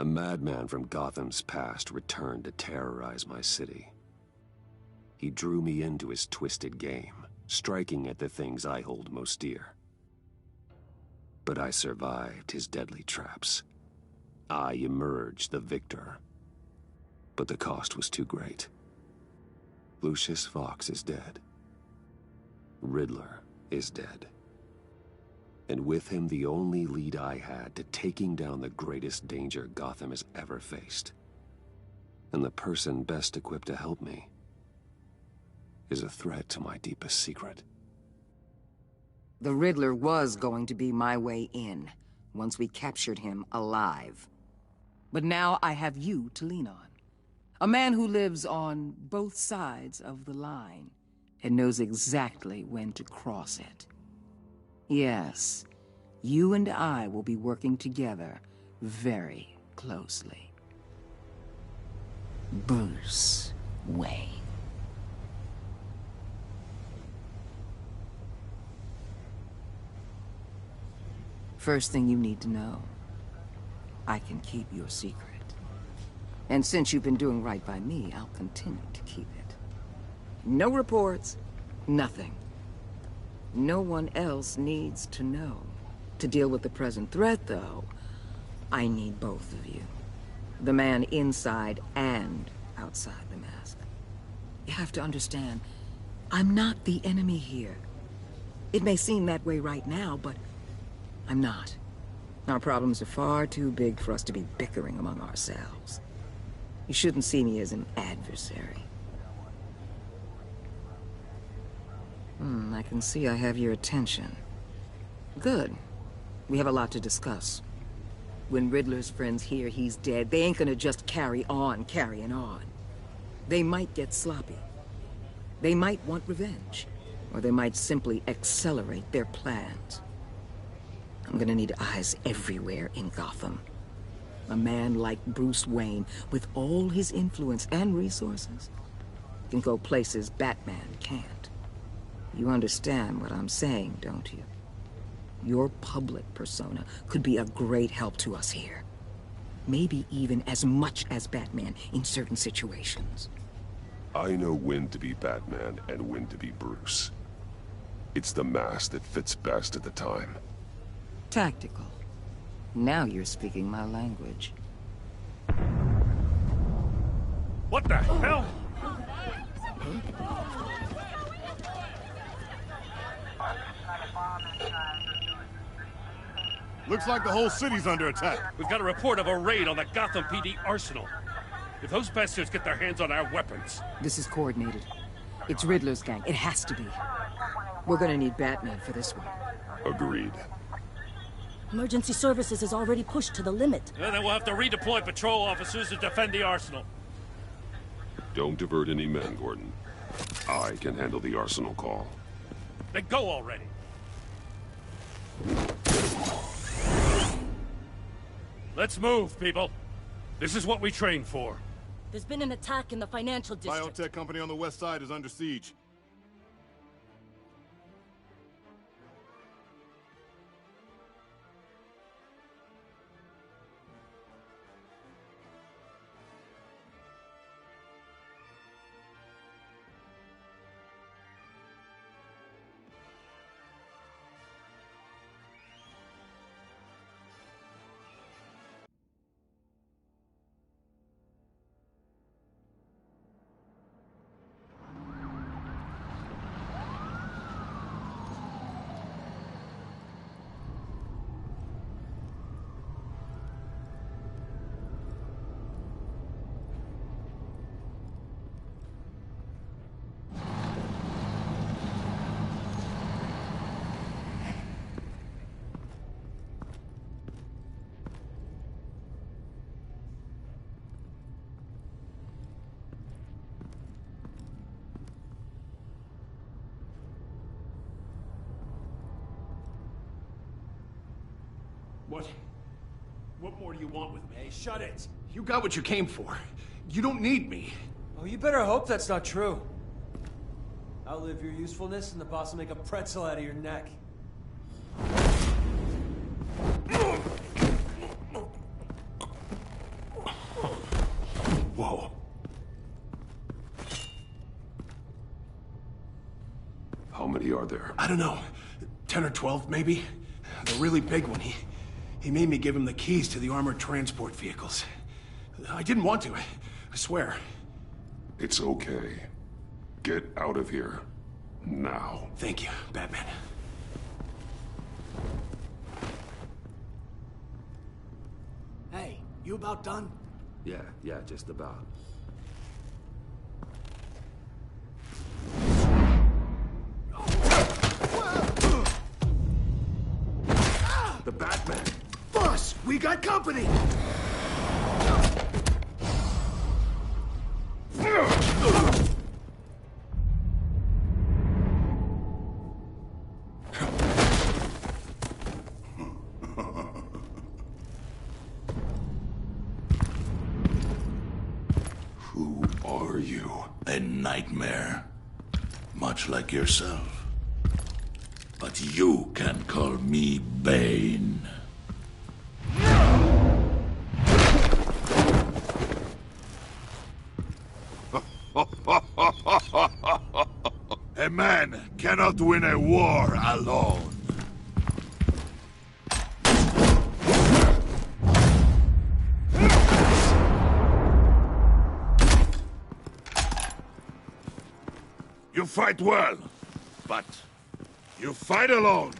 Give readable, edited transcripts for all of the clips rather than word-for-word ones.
A madman from Gotham's past returned to terrorize my city. He drew me into his twisted game, striking at the things I hold most dear. But I survived his deadly traps. I emerged the victor. But the cost was too great. Lucius Fox is dead. Riddler is dead. And with him the only lead I had to taking down the greatest danger Gotham has ever faced. And the person best equipped to help me is a threat to my deepest secret. The Riddler was going to be my way in, once we captured him alive. But now I have you to lean on. A man who lives on both sides of the line and knows exactly when to cross it. Yes, you and I will be working together very closely. Bruce Wayne. First thing you need to know, I can keep your secret. And since you've been doing right by me, I'll continue to keep it. No reports, nothing. No one else needs to know. To deal with the present threat, though, I need both of you. The man inside and outside the mask. You have to understand, I'm not the enemy here. It may seem that way right now, but I'm not. Our problems are far too big for us to be bickering among ourselves. You shouldn't see me as an adversary. I can see I have your attention. Good. We have a lot to discuss. When Riddler's friends hear he's dead, they ain't gonna just carry on carrying on. They might get sloppy. They might want revenge. Or they might simply accelerate their plans. I'm gonna need eyes everywhere in Gotham. A man like Bruce Wayne, with all his influence and resources, can go places Batman can't. You understand what I'm saying, don't you? Your public persona could be a great help to us here. Maybe even as much as Batman in certain situations. I know when to be Batman and when to be Bruce. It's the mask that fits best at the time. Tactical. Now you're speaking my language. What the hell? Looks like the whole city's under attack. We've got a report of a raid on the Gotham PD arsenal. If those bastards get their hands on our weapons... This is coordinated. It's Riddler's gang. It has to be. We're gonna need Batman for this one. Agreed. Emergency services is already pushed to the limit. Then we'll have to redeploy patrol officers to defend the arsenal. Don't divert any men, Gordon. I can handle the arsenal call. Then go already. Let's move, people. This is what we trained for. There's been an attack in the financial district. Biotech company on the west side is under siege. What more do you want with me? Hey, shut it! You got what you came for. You don't need me. Oh, you better hope that's not true. Outlive your usefulness and the boss will make a pretzel out of your neck. How many are there? I don't know. 10 or 12, maybe? The really big one, he made me give him the keys to the armored transport vehicles. I didn't want to, I swear. It's okay. Get out of here. Now. Thank you, Batman. Hey, you about done? Yeah, just about. The Batman! Boss, we got company! Who are you? A nightmare. Much like yourself. But you can call me Bane. A man cannot win a war alone. You fight well, but you fight alone.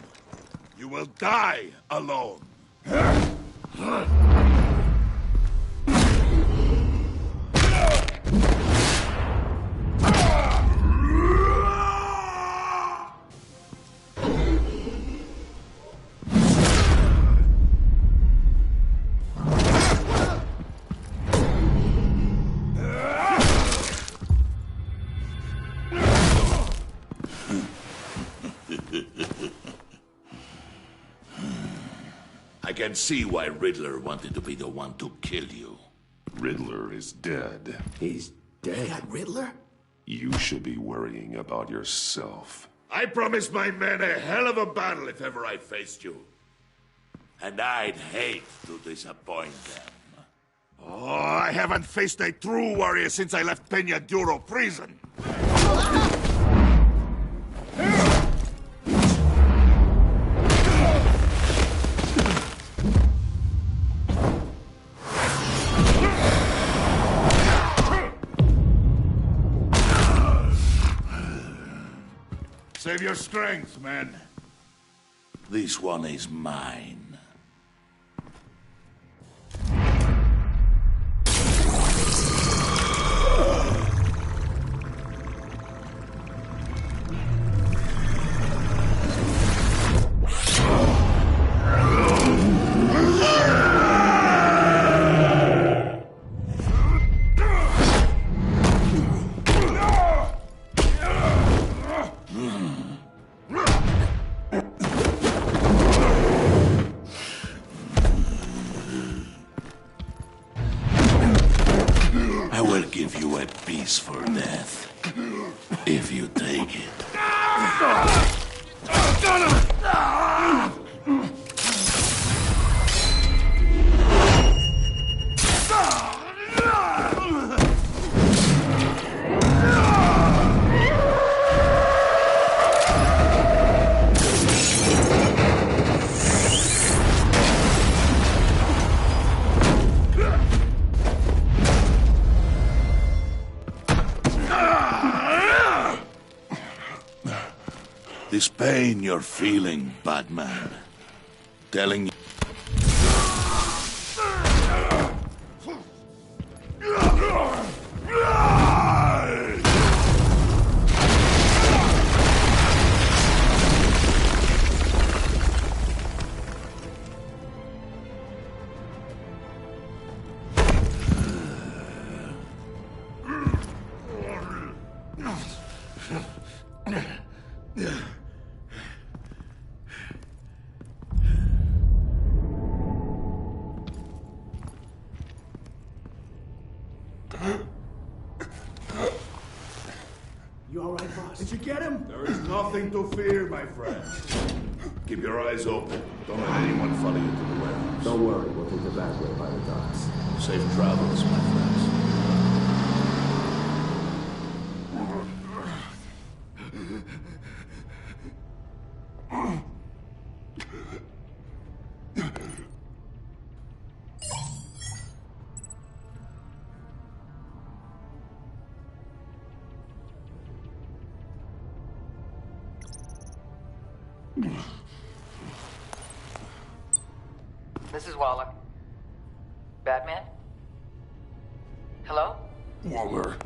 You will die alone. I can see why Riddler wanted to be the one to kill you. Riddler is dead. He's dead. That Riddler? You should be worrying about yourself. I promised my men a hell of a battle if ever I faced you. And I'd hate to disappoint them. Oh, I haven't faced a true warrior since I left Peña Duro prison. Save your strength, man. This one is mine. I will give you a peaceful death, if you take it. This pain you're feeling, Batman. Telling you... You all right, boss? Did you get him? There is nothing to fear, my friend. Keep your eyes open. Don't let anyone follow you to the warehouse. Don't worry, we'll take the back way by the docks. Safe travels, my friends. This is Waller. Batman? Hello? Waller.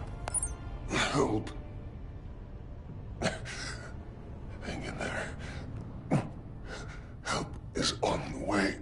Help. Hang in there. Help is on the way.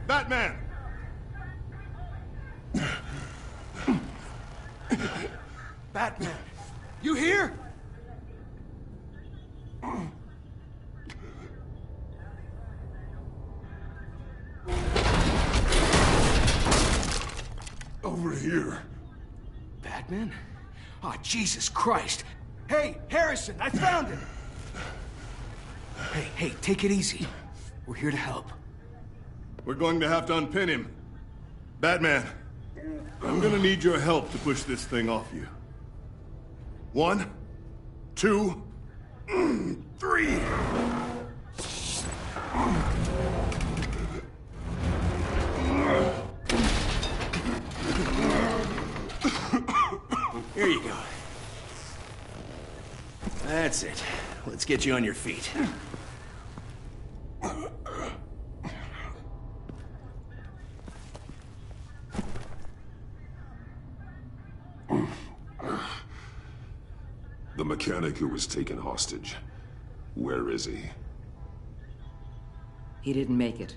Batman! Batman! You here? Over here. Batman? Oh, Jesus Christ! Hey, Harrison, I found him! Hey, take it easy. We're here to help. We're going to have to unpin him. Batman, I'm gonna need your help to push this thing off you. 1, 2, 3. Here you go. That's it. Let's get you on your feet. The mechanic who was taken hostage. Where is he? He didn't make it.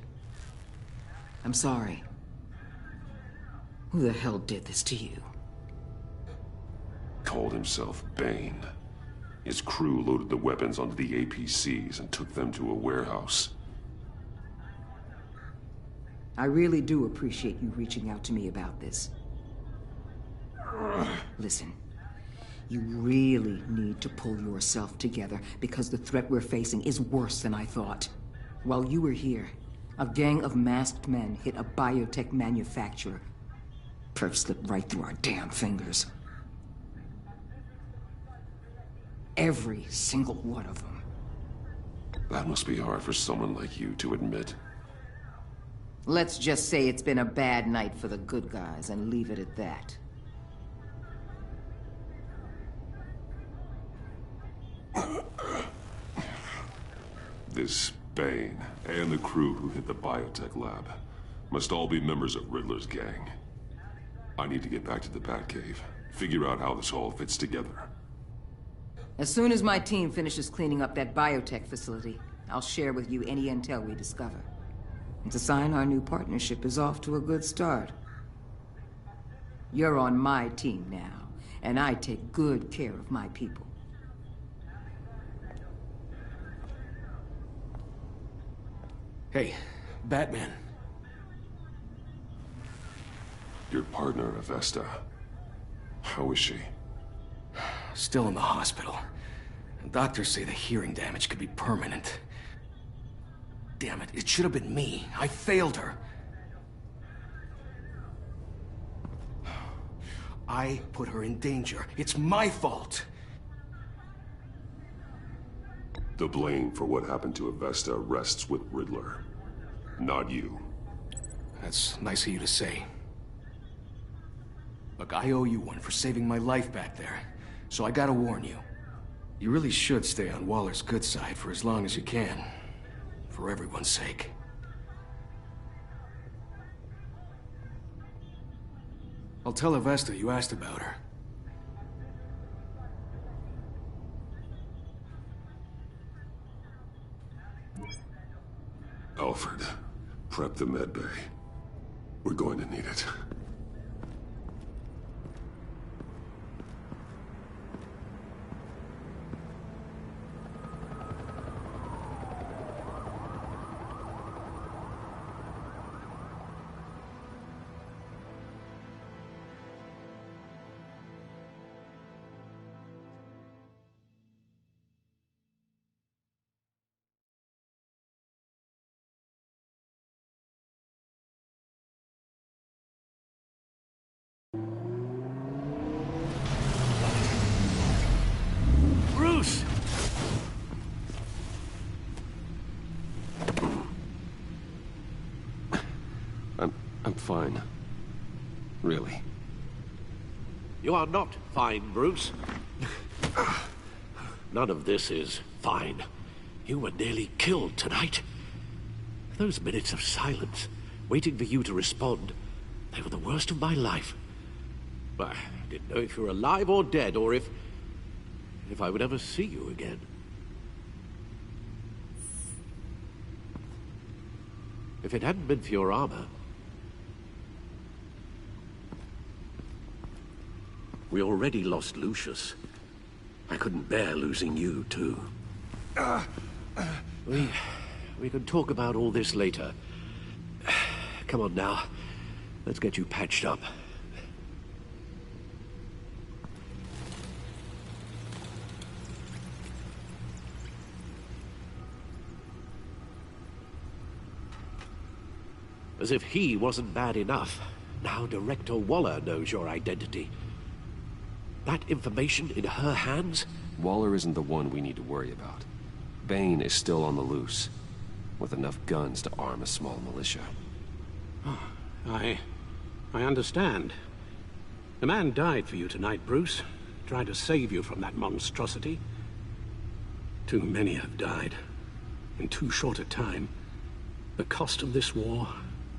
I'm sorry. Who the hell did this to you? Called himself Bane. His crew loaded the weapons onto the APCs and took them to a warehouse. I really do appreciate you reaching out to me about this. Listen, you really need to pull yourself together because the threat we're facing is worse than I thought. While you were here, a gang of masked men hit a biotech manufacturer. Perf slipped right through our damn fingers. Every single one of them. That must be hard for someone like you to admit. Let's just say it's been a bad night for the good guys and leave it at that. This Bane and the crew who hit the biotech lab must all be members of Riddler's gang. I need to get back to the Batcave, figure out how this all fits together. As soon as my team finishes cleaning up that biotech facility, I'll share with you any intel we discover. And to sign our new partnership is off to a good start. You're on my team now, and I take good care of my people. Hey, Batman. Your partner, Avesta. How is she? Still in the hospital. Doctors say the hearing damage could be permanent. Damn it, it should have been me. I failed her. I put her in danger. It's my fault. The blame for what happened to Avesta rests with Riddler, not you. That's nice of you to say. Look, I owe you one for saving my life back there, so I gotta warn you. You really should stay on Waller's good side for as long as you can. For everyone's sake. I'll tell Avesta you asked about her. Alfred, prep the med bay. We're going to need it. Bruce! I'm fine. Really. You are not fine, Bruce. None of this is fine. You were nearly killed tonight. Those minutes of silence, waiting for you to respond, they were the worst of my life. I didn't know if you were alive or dead, or if I would ever see you again. If it hadn't been for your armor, we already lost Lucius. I couldn't bear losing you, too. We can talk about all this later. Come on now. Let's get you patched up. As if he wasn't bad enough, now Director Waller knows your identity. That information in her hands? Waller isn't the one we need to worry about. Bane is still on the loose, with enough guns to arm a small militia. I understand. The man died for you tonight, Bruce. Tried to save you from that monstrosity. Too many have died. In too short a time. The cost of this war,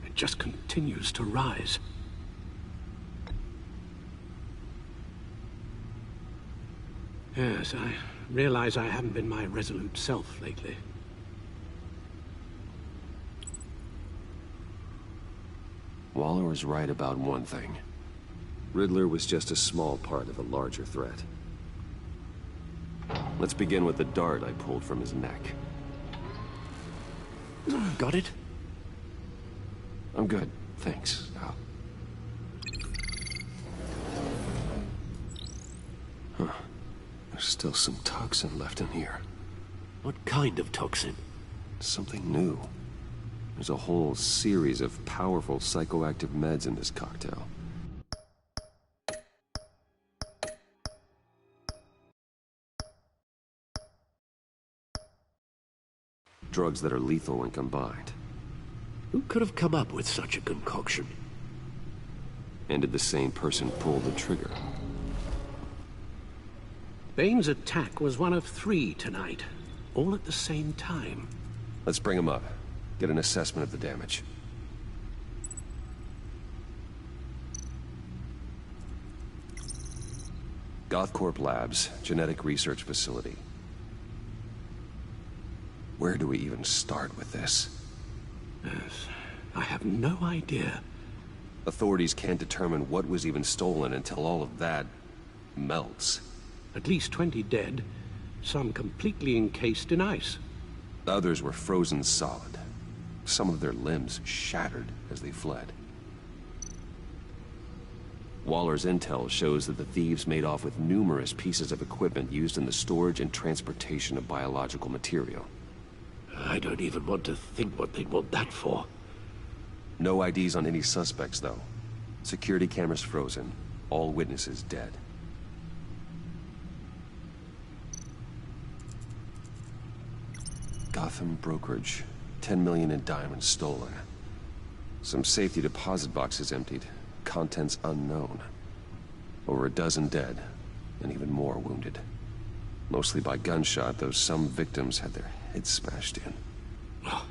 it just continues to rise. Yes, I realize I haven't been my resolute self lately. Waller was right about one thing. Riddler was just a small part of a larger threat. Let's begin with the dart I pulled from his neck. Got it? I'm good, thanks. Huh. There's still some toxin left in here. What kind of toxin? Something new. There's a whole series of powerful psychoactive meds in this cocktail. Drugs that are lethal when combined. Who could have come up with such a concoction? And did the same person pull the trigger? Bane's attack was one of 3 tonight, all at the same time. Let's bring him up. Get an assessment of the damage. Gothcorp Labs, genetic research facility. Where do we even start with this? Yes, I have no idea. Authorities can't determine what was even stolen until all of that melts. At least 20 dead, some completely encased in ice. Others were frozen solid. Some of their limbs shattered as they fled. Waller's intel shows that the thieves made off with numerous pieces of equipment used in the storage and transportation of biological material. I don't even want to think what they'd want that for. No IDs on any suspects, though. Security cameras frozen. All witnesses dead. Gotham brokerage. 10 million in diamonds stolen. Some safety deposit boxes emptied. Contents unknown. Over a dozen dead, and even more wounded. Mostly by gunshot, though some victims had their heads smashed in. Oh,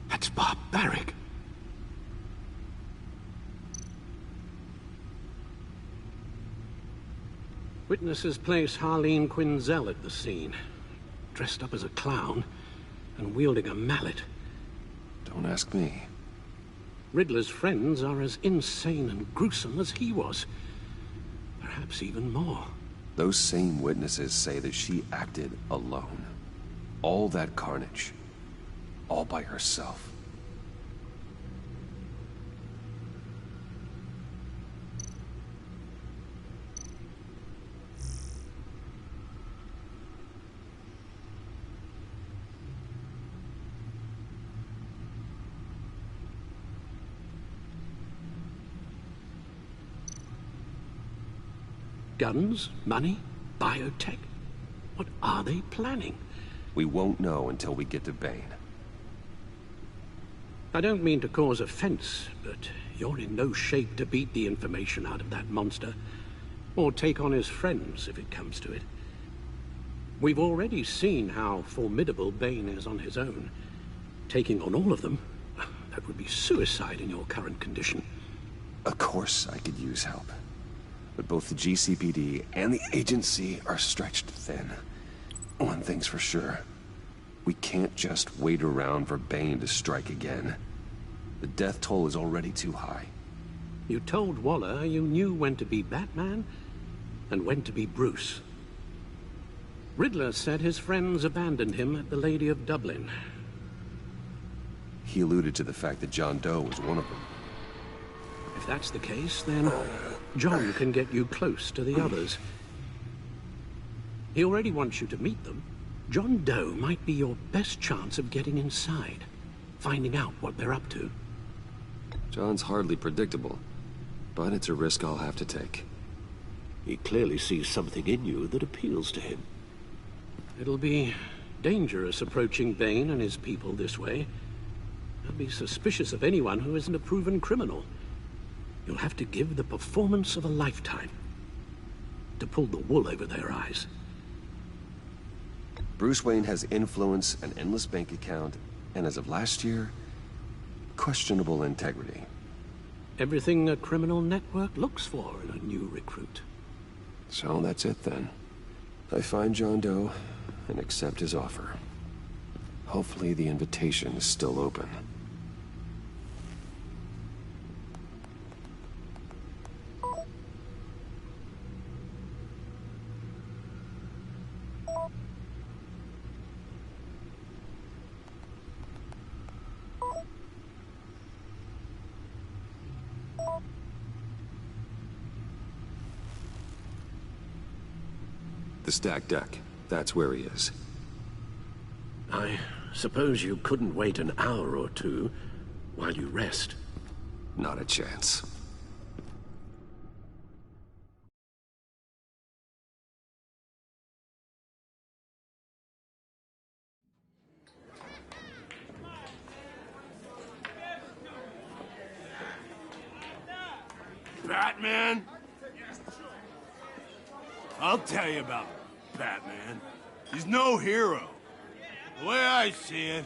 that's barbaric. Witnesses place Harleen Quinzel at the scene, dressed up as a clown and wielding a mallet. Don't ask me. Riddler's friends are as insane and gruesome as he was. Perhaps even more. Those same witnesses say that she acted alone. All that carnage. All by herself. Guns? Money? Biotech? What are they planning? We won't know until we get to Bane. I don't mean to cause offense, but you're in no shape to beat the information out of that monster, or take on his friends if it comes to it. We've already seen how formidable Bane is on his own. Taking on all of them, that would be suicide in your current condition. Of course I could use help. But both the GCPD and the agency are stretched thin. One thing's for sure. We can't just wait around for Bane to strike again. The death toll is already too high. You told Waller you knew when to be Batman and when to be Bruce. Riddler said his friends abandoned him at the Lady of Dublin. He alluded to the fact that John Doe was one of them. If that's the case, then John can get you close to the others. He already wants you to meet them. John Doe might be your best chance of getting inside, finding out what they're up to. John's hardly predictable, but it's a risk I'll have to take. He clearly sees something in you that appeals to him. It'll be dangerous approaching Bane and his people this way. They'll be suspicious of anyone who isn't a proven criminal. You'll have to give the performance of a lifetime to pull the wool over their eyes. Bruce Wayne has influence, an endless bank account, and as of last year, questionable integrity. Everything a criminal network looks for in a new recruit. So that's it then. I find John Doe and accept his offer. Hopefully the invitation is still open. The stacked deck. That's where he is. I suppose you couldn't wait an hour or two while you rest. Not a chance. Batman? I'll tell you about Batman. He's no hero. The way I see it,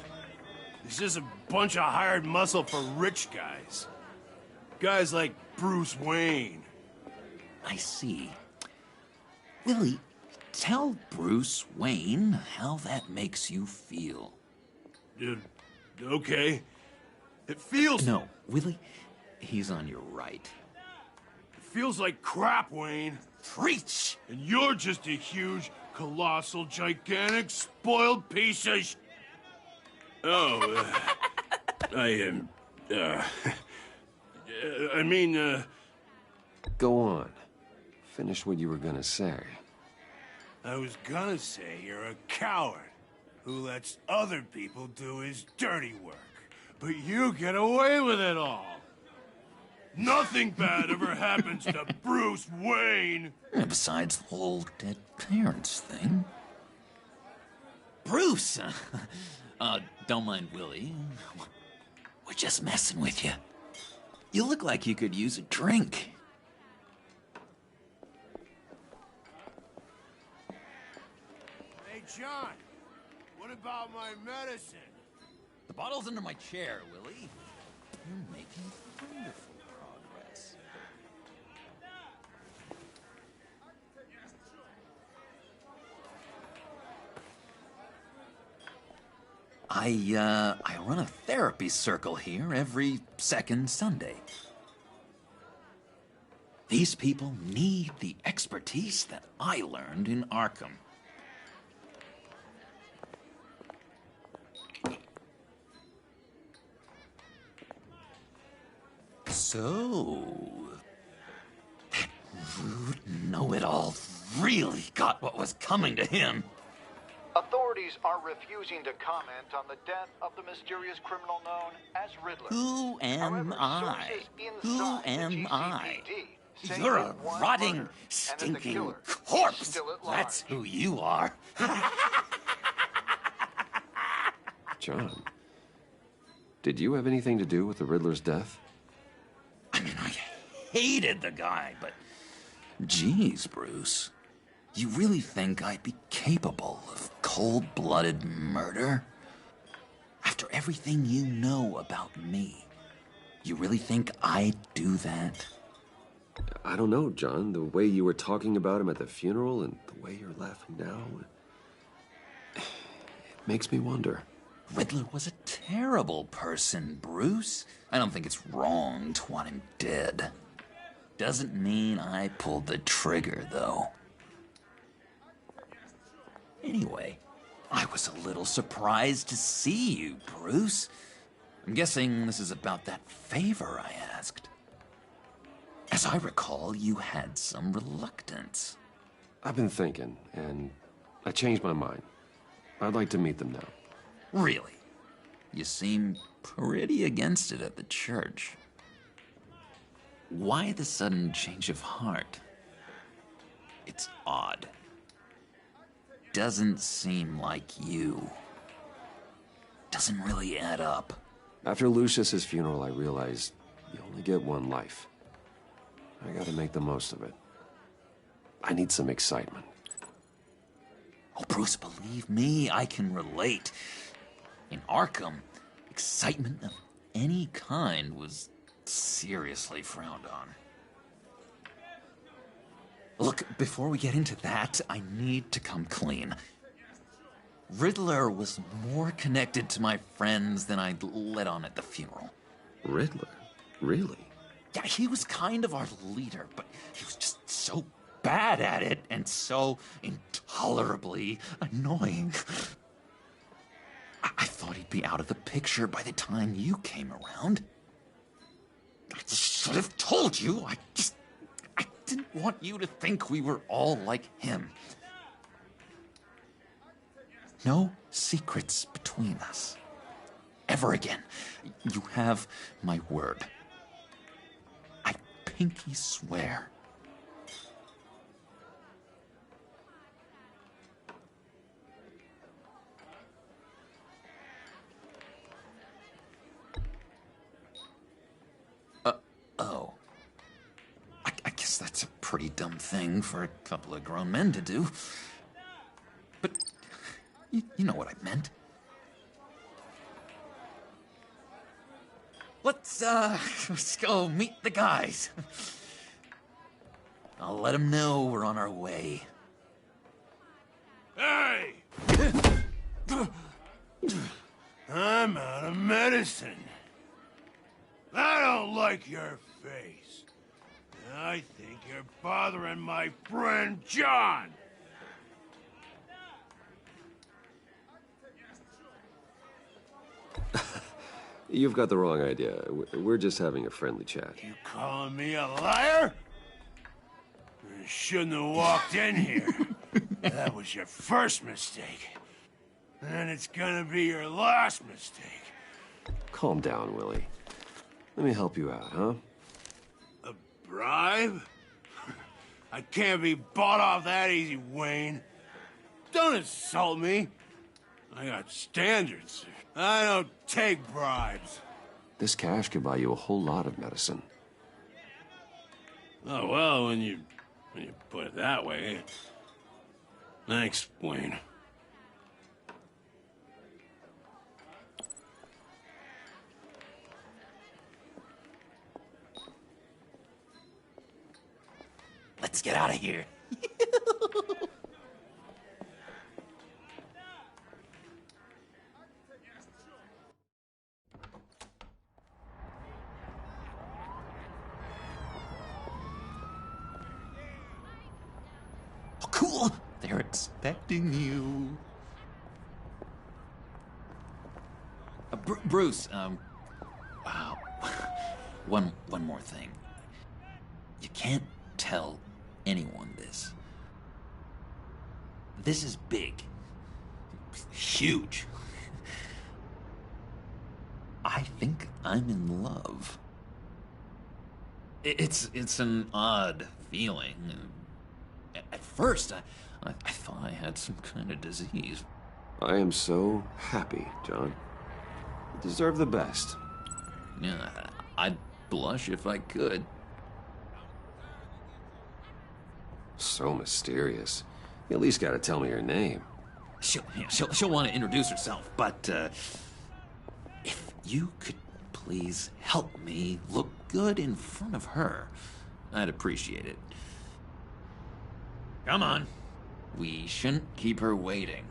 he's just a bunch of hired muscle for rich guys. Guys like Bruce Wayne. I see. Willie, tell Bruce Wayne how that makes you feel. Okay. It feels... No, Willie, he's on your right. It feels like crap, Wayne. Preach! And you're just a huge, colossal, gigantic, spoiled piece of Go on. Finish what you were gonna say. I was gonna say you're a coward who lets other people do his dirty work. But you get away with it all. Nothing bad ever happens to Bruce Wayne. Besides the whole dead parents thing. Bruce! Don't mind Willie. We're just messing with you. You look like you could use a drink. Hey, John. What about my medicine? The bottle's under my chair, Willie. You're making wonderful progress. I run a therapy circle here every second Sunday. These people need the expertise that I learned in Arkham. So, that rude know-it-all really got what was coming to him. Authorities are refusing to comment on the death of the mysterious criminal known as Riddler. Who am I? Who am I? You're a rotting, stinking corpse. That's who you are. John, did you have anything to do with the Riddler's death? I mean, I hated the guy, but... Geez, Bruce. You really think I'd be capable of cold-blooded murder? After everything you know about me, you really think I'd do that? I don't know, John. The way you were talking about him at the funeral and the way you're laughing now... It makes me wonder. Riddler was a terrible person, Bruce. I don't think it's wrong to want him dead. Doesn't mean I pulled the trigger, though. Anyway, I was a little surprised to see you, Bruce. I'm guessing this is about that favor I asked. As I recall, you had some reluctance. I've been thinking, and I changed my mind. I'd like to meet them now. Really? You seem pretty against it at the church. Why the sudden change of heart? It's odd. Doesn't seem like you. Doesn't really add up. After Lucius's funeral, I realized you only get one life. I gotta make the most of it. I need some excitement. Oh, Bruce, believe me, I can relate. In Arkham, excitement of any kind was seriously frowned on. Look, before we get into that, I need to come clean. Riddler was more connected to my friends than I'd let on at the funeral. Riddler? Really? Yeah, he was kind of our leader, but he was just so bad at it and so intolerably annoying. I thought he'd be out of the picture by the time you came around. I should have told you. I didn't want you to think we were all like him. No secrets between us. Ever again. You have my word. I pinky swear. Oh. I guess that's a pretty dumb thing for a couple of grown men to do. But you know what I meant. Let's go meet the guys. I'll let them know we're on our way. Hey! I'm out of medicine. I don't like your face. I think you're bothering my friend John. You've got the wrong idea. We're just having a friendly chat. You calling me a liar? You shouldn't have walked in here. That was your first mistake. And it's gonna be your last mistake. Calm down, Willie. Let me help you out, huh? A bribe? I can't be bought off that easy, Wayne. Don't insult me. I got standards. I don't take bribes. This cash could buy you a whole lot of medicine. Oh, well, when you put it that way. Thanks, Wayne. Let's get out of here. Oh, cool. They're expecting you. Bruce, wow. One more thing. You can't tell anyone this. This is big. Huge. I think I'm in love. It's an odd feeling. At first, I thought I had some kind of disease. I am so happy, John. You deserve the best. Yeah, I'd blush if I could. So mysterious. You at least gotta tell me her name. She'll want to introduce herself, but if you could please help me look good in front of her, I'd appreciate it. Come on. We shouldn't keep her waiting.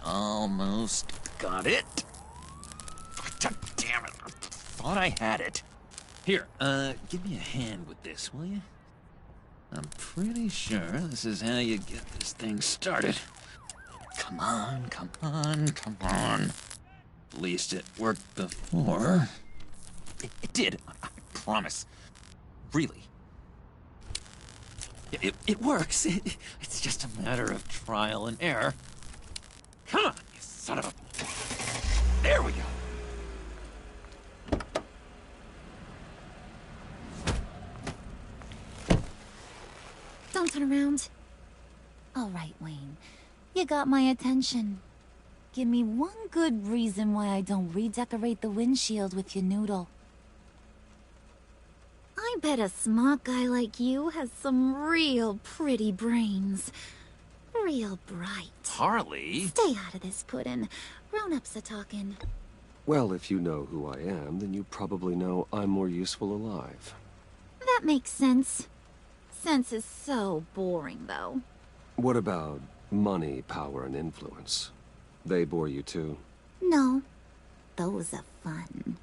Almost got it. Damn it. I thought I had it. Here, give me a hand with this, will you? I'm pretty sure this is how you get this thing started. Come on, come on, come on. At least it worked before. It did, I promise. Really. It works. It's just a matter of trial and error. Come on, you son of a... There we go. Don't turn around. All right, Wayne. You got my attention. Give me one good reason why I don't redecorate the windshield with your noodle. I bet a smart guy like you has some real pretty brains. Real bright. Harley? Stay out of this, Puddin'. Grown-ups are talking. Well, if you know who I am, then you probably know I'm more useful alive. That makes sense. Sense is so boring, though. What about money, power, and influence? They bore you too? No. Those are fun.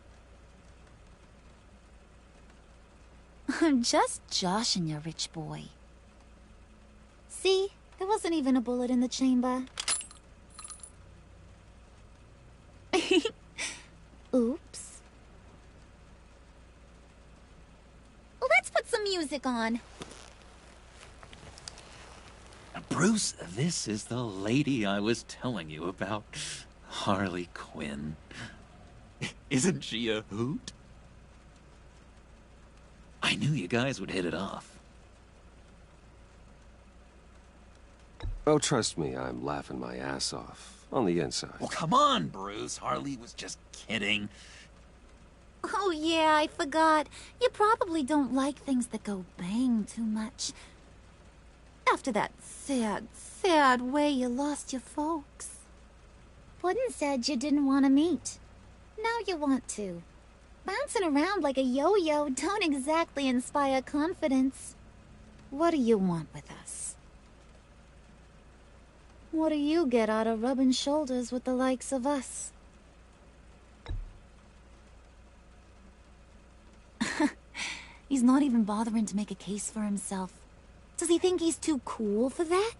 I'm just joshing you, rich boy. See? There wasn't even a bullet in the chamber. Oops. Let's put some music on. Bruce, this is the lady I was telling you about. Harley Quinn. Isn't she a hoot? I knew you guys would hit it off. Oh, trust me, I'm laughing my ass off. On the inside. Well, come on, Bruce. Harley was just kidding. Oh, yeah, I forgot. You probably don't like things that go bang too much. After that sad, sad way you lost your folks. Puddin' said you didn't want to meet. Now you want to. Bouncing around like a yo-yo don't exactly inspire confidence. What do you want with us? What do you get out of rubbing shoulders with the likes of us? He's not even bothering to make a case for himself. Does he think he's too cool for that?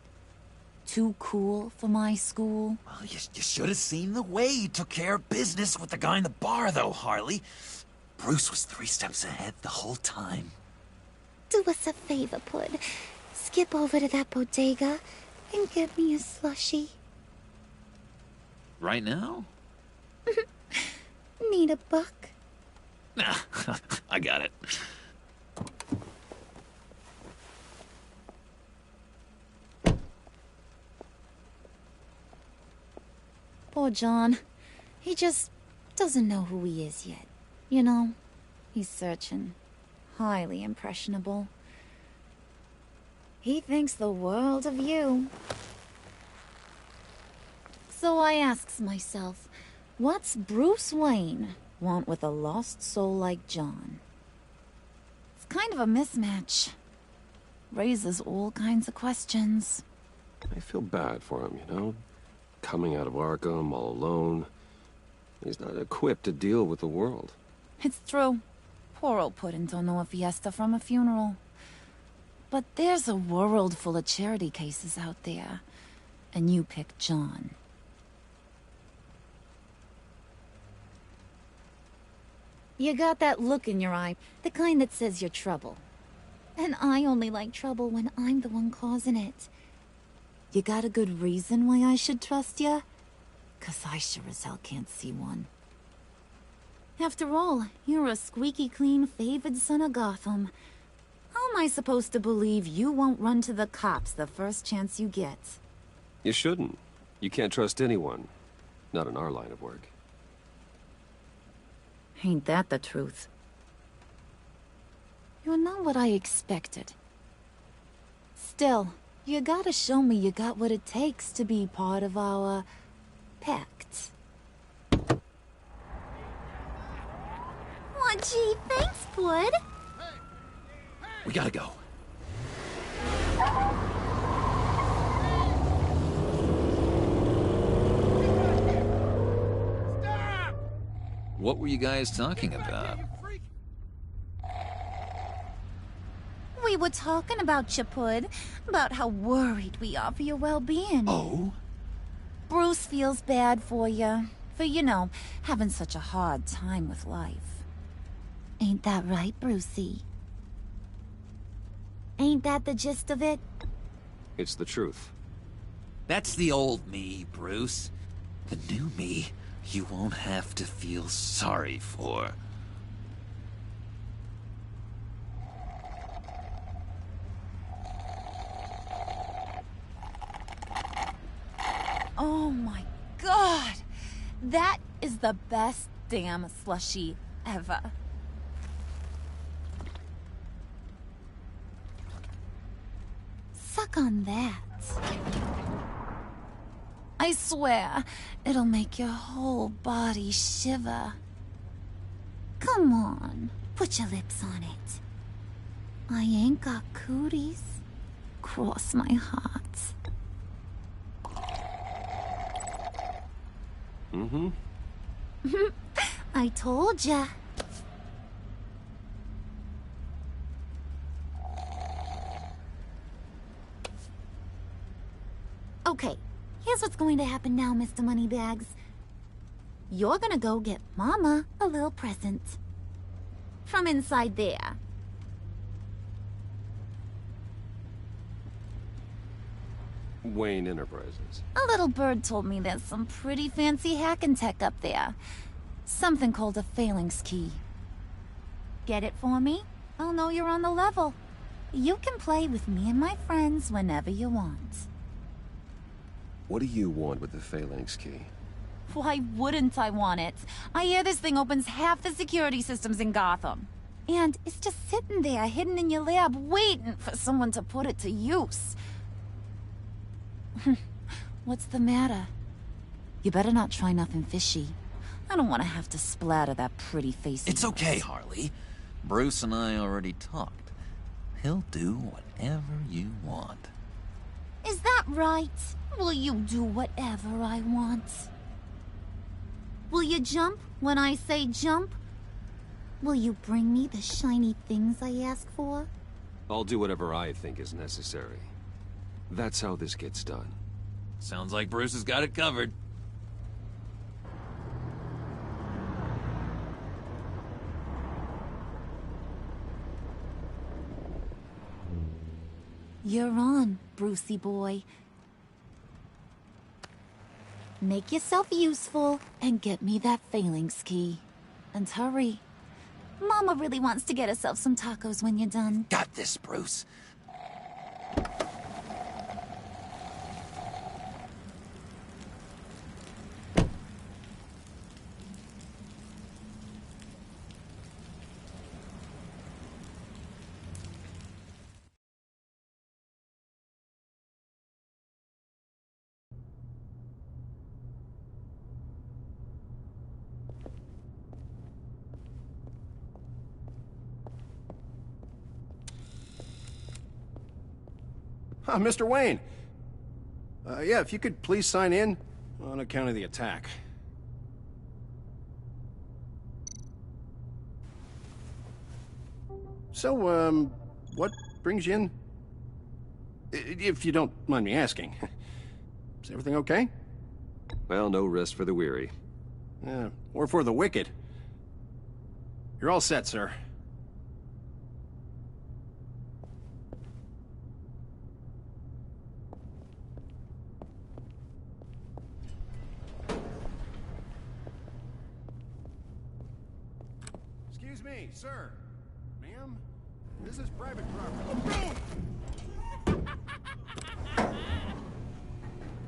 Too cool for my school? Well, you should have seen the way he took care of business with the guy in the bar, though, Harley. Bruce was 3 steps ahead the whole time. Do us a favor, Pud. Skip over to that bodega and get me a slushie. Right now? Need a buck? Nah, I got it. Poor John. He just doesn't know who he is yet. You know, he's searching. Highly impressionable. He thinks the world of you. So I asks myself, what's Bruce Wayne want with a lost soul like John? It's kind of a mismatch. Raises all kinds of questions. I feel bad for him, you know? Coming out of Arkham all alone. He's not equipped to deal with the world. It's true. Poor old Puddin' don't know a fiesta from a funeral. But there's a world full of charity cases out there. And you pick John. You got that look in your eye, the kind that says you're trouble. And I only like trouble when I'm the one causing it. You got a good reason why I should trust you? 'Cause I sure as hell can't see one. After all, you're a squeaky clean favored son of Gotham. How am I supposed to believe you won't run to the cops the first chance you get? You shouldn't. You can't trust anyone. Not in our line of work. Ain't that the truth? You're not what I expected. Still, you gotta show me you got what it takes to be part of our... Pact. Aw, gee, thanks, bud. We gotta go. What were you guys talking about? We were talking about you, Pud. About how worried we are for your well-being. Oh? Bruce feels bad for you. For, you know, having such a hard time with life. Ain't that right, Brucey? Ain't that the gist of it? It's the truth. That's the old me, Bruce. The new me, you won't have to feel sorry for. Oh my god! That is the best damn slushie ever. Suck on that. I swear, it'll make your whole body shiver. Come on, put your lips on it. I ain't got cooties. Cross my heart. Mm-hmm. I told ya. Okay, here's what's going to happen now, Mr. Moneybags. You're gonna go get Mama a little present. From inside there. Wayne Enterprises. A little bird told me there's some pretty fancy hacking tech up there. Something called a phalanx key. Get it for me? I'll know you're on the level. You can play with me and my friends whenever you want. What do you want with the phalanx key? Why wouldn't I want it? I hear this thing opens half the security systems in Gotham. And it's just sitting there, hidden in your lab, waiting for someone to put it to use. What's the matter? You better not try nothing fishy. I don't want to have to splatter that pretty face. It's okay, Harley. Bruce and I already talked. He'll do whatever you want. Is that right? Will you do whatever I want? Will you jump when I say jump? Will you bring me the shiny things I ask for? I'll do whatever I think is necessary. That's how this gets done. Sounds like Bruce has got it covered. You're on, Brucey boy. Make yourself useful and get me that phalanx key. And hurry. Mama really wants to get herself some tacos when you're done. Got this, Bruce. Mr. Wayne. Yeah, if you could please sign in on account of the attack. So, what brings you in? If you don't mind me asking. Is everything okay? Well, no rest for the weary. Yeah, or for the wicked. You're all set, sir. Ma'am, this is private property.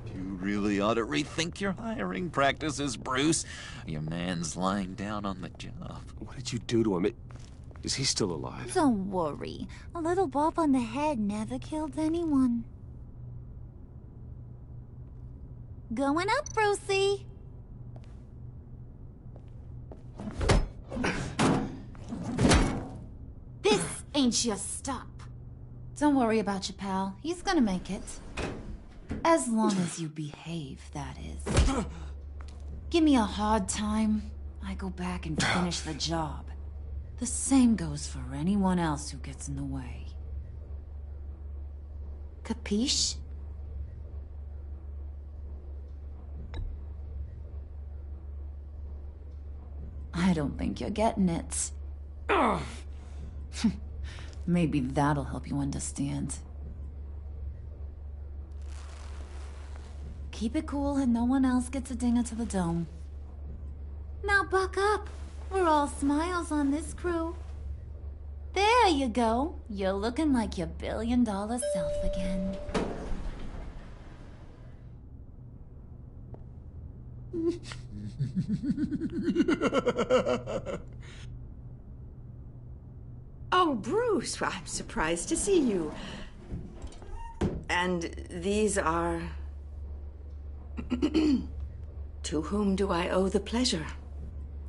You really ought to rethink your hiring practices, Bruce. Your man's lying down on the job. What did you do to him? Is he still alive? Don't worry. A little bump on the head never killed anyone. Going up, Brucey. This ain't your stop. Don't worry about your pal. He's gonna make it. As long as you behave, that is. Give me a hard time, I go back and finish the job. The same goes for anyone else who gets in the way. Capiche? I don't think you're getting it. Maybe that'll help you understand. Keep it cool and no one else gets a dinger to the dome. Now buck up. We're all smiles on this crew. There you go. You're looking like your billion-dollar self again. Oh, Bruce, I'm surprised to see you. And these are... To whom do I owe the pleasure?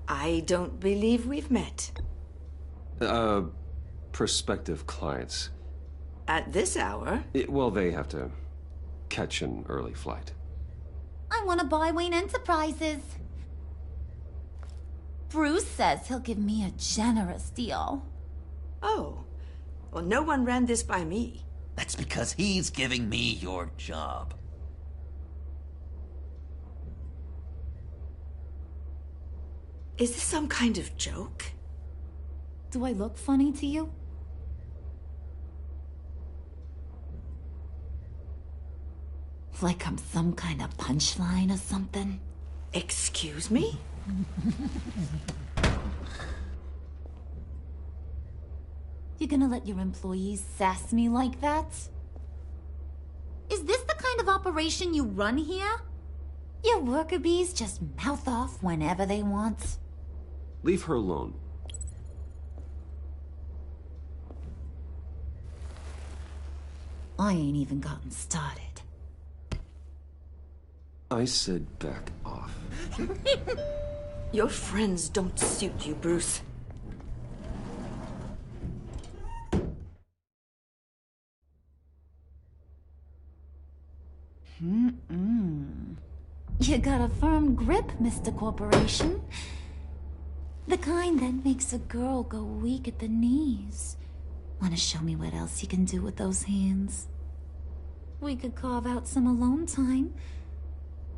I don't believe we've met. Prospective clients. At this hour? Well, they have to catch an early flight. I want to buy Wayne Enterprises. Bruce says he'll give me a generous deal. Oh. Well, no one ran this by me. That's because he's giving me your job. Is this some kind of joke? Do I look funny to you? Like I'm some kind of punchline or something? Excuse me? You gonna let your employees sass me like that? Is this the kind of operation you run here? Your worker bees just mouth off whenever they want. Leave her alone. I ain't even gotten started. I said back off. Your friends don't suit you, Bruce. You got a firm grip, Mr. Corporation. The kind that makes a girl go weak at the knees. Wanna show me what else you can do with those hands? We could carve out some alone time.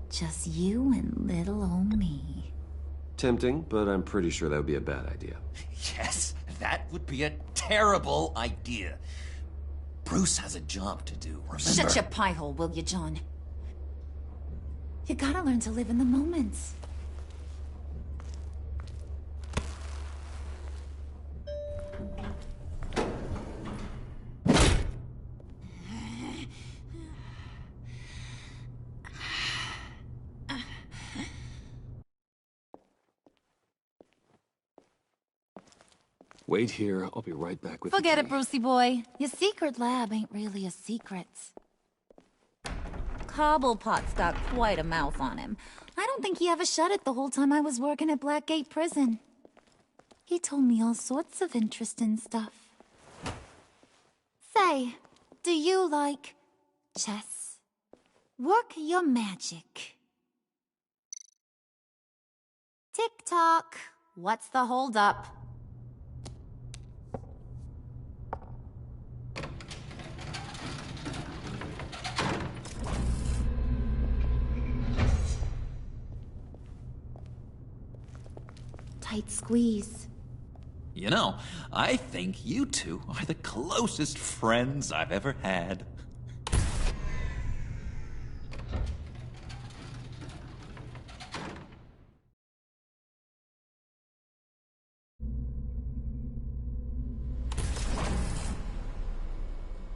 Just you and little old me. Tempting, but I'm pretty sure that would be a bad idea. Yes, that would be a terrible idea. Bruce has a job to do, remember? Shut your pie hole, will you, John? You gotta learn to live in the moment. Wait here. I'll be right back with Forget the it, Brucey boy. Your secret lab ain't really a secret. Cobblepot's got quite a mouth on him. I don't think he ever shut it the whole time I was working at Blackgate Prison. He told me all sorts of interesting stuff. Say, do you like chess? Work your magic. Tick-tock. What's the holdup? Tight squeeze. You know, I think you two are the closest friends I've ever had.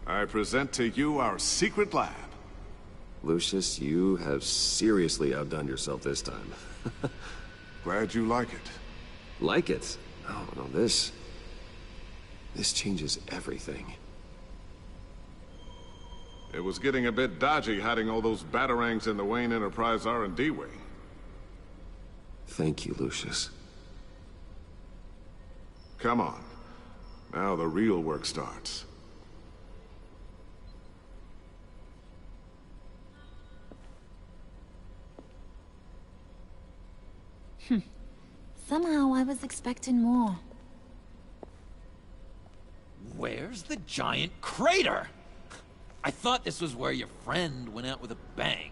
I present to you our secret lab. Lucius, you have seriously outdone yourself this time. Glad you like it. Like it? Oh, no, this changes everything. It was getting a bit dodgy hiding all those batarangs in the Wayne Enterprise R&D wing. Thank you, Lucius. Come on. Now the real work starts. Somehow I was expecting more. Where's the giant crater? I thought this was where your friend went out with a bang.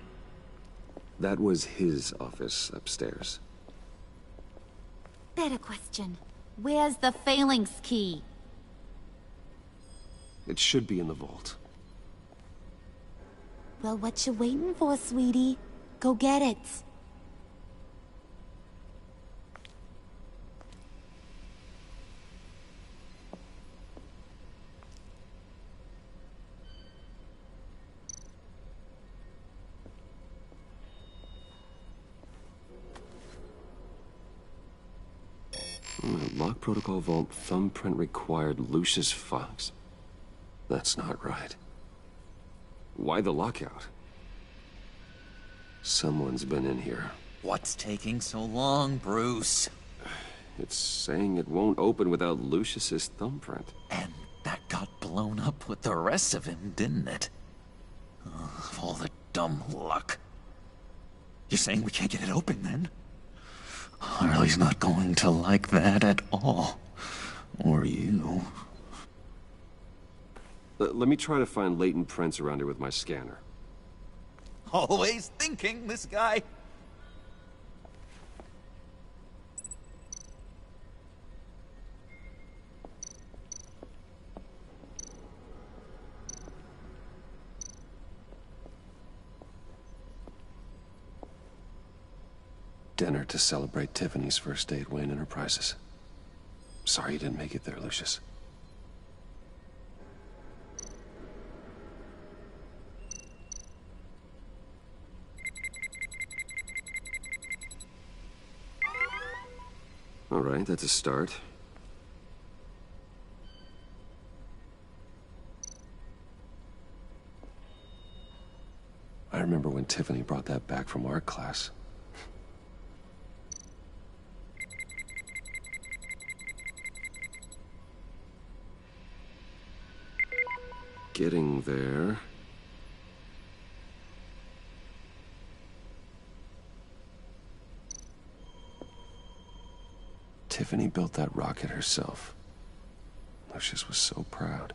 That was his office upstairs. Better question. Where's the phalanx key? It should be in the vault. Well, what you waiting for, sweetie? Go get it. Lock protocol vault thumbprint required Lucius Fox. That's not right. Why the lockout? Someone's been in here. What's taking so long, Bruce? It's saying it won't open without Lucius's thumbprint. And that got blown up with the rest of him, didn't it? All the dumb luck. You're saying we can't get it open, then? Harley's not going to like that at all. Or you. Let me try to find latent prints around here with my scanner. Always thinking, this guy. Dinner to celebrate Tiffany's first day at Wayne Enterprises. Sorry you didn't make it there, Lucius. All right, that's a start. I remember when Tiffany brought that back from art class. Getting there. Tiffany built that rocket herself. Lucius was so proud.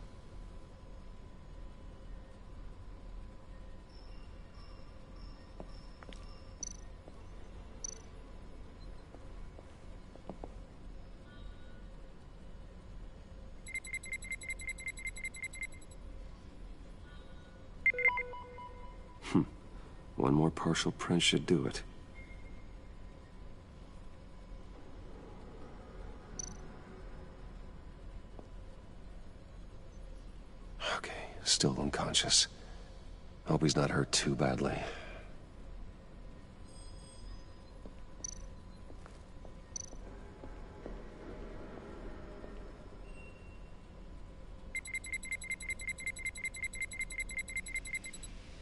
One more partial print should do it. Okay, still unconscious. Hope he's not hurt too badly.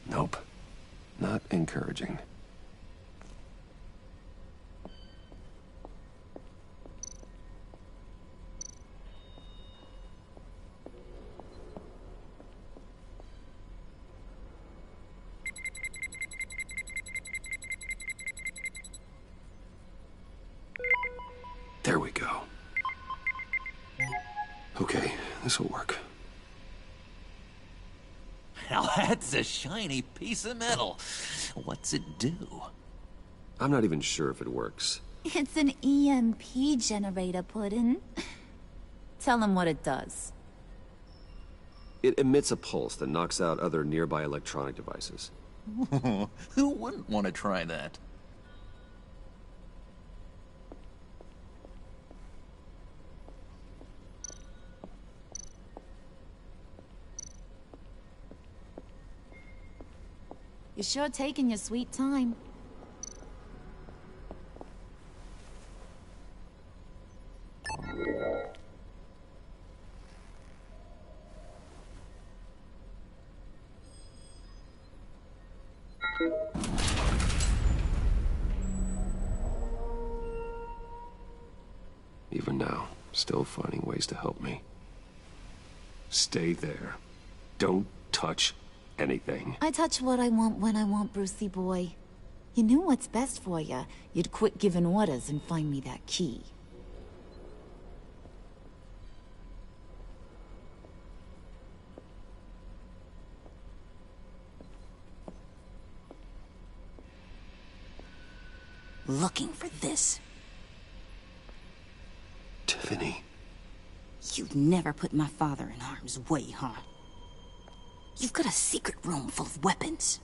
Nope. Not encouraging. There we go. Okay, this'll work. Now that's a shiny piece of metal. What's it do? I'm not even sure if it works. It's an EMP generator, Puddin'. Tell him what it does. It emits a pulse that knocks out other nearby electronic devices. Who wouldn't want to try that? You're sure taking your sweet time. Even now, still finding ways to help me. Stay there. Don't touch anything. I touch what I want when I want, Brucey boy. You knew what's best for you. You'd quit giving orders and find me that key. Looking for this. Tiffany. You'd never put my father in harm's way, huh? You've got a secret room full of weapons.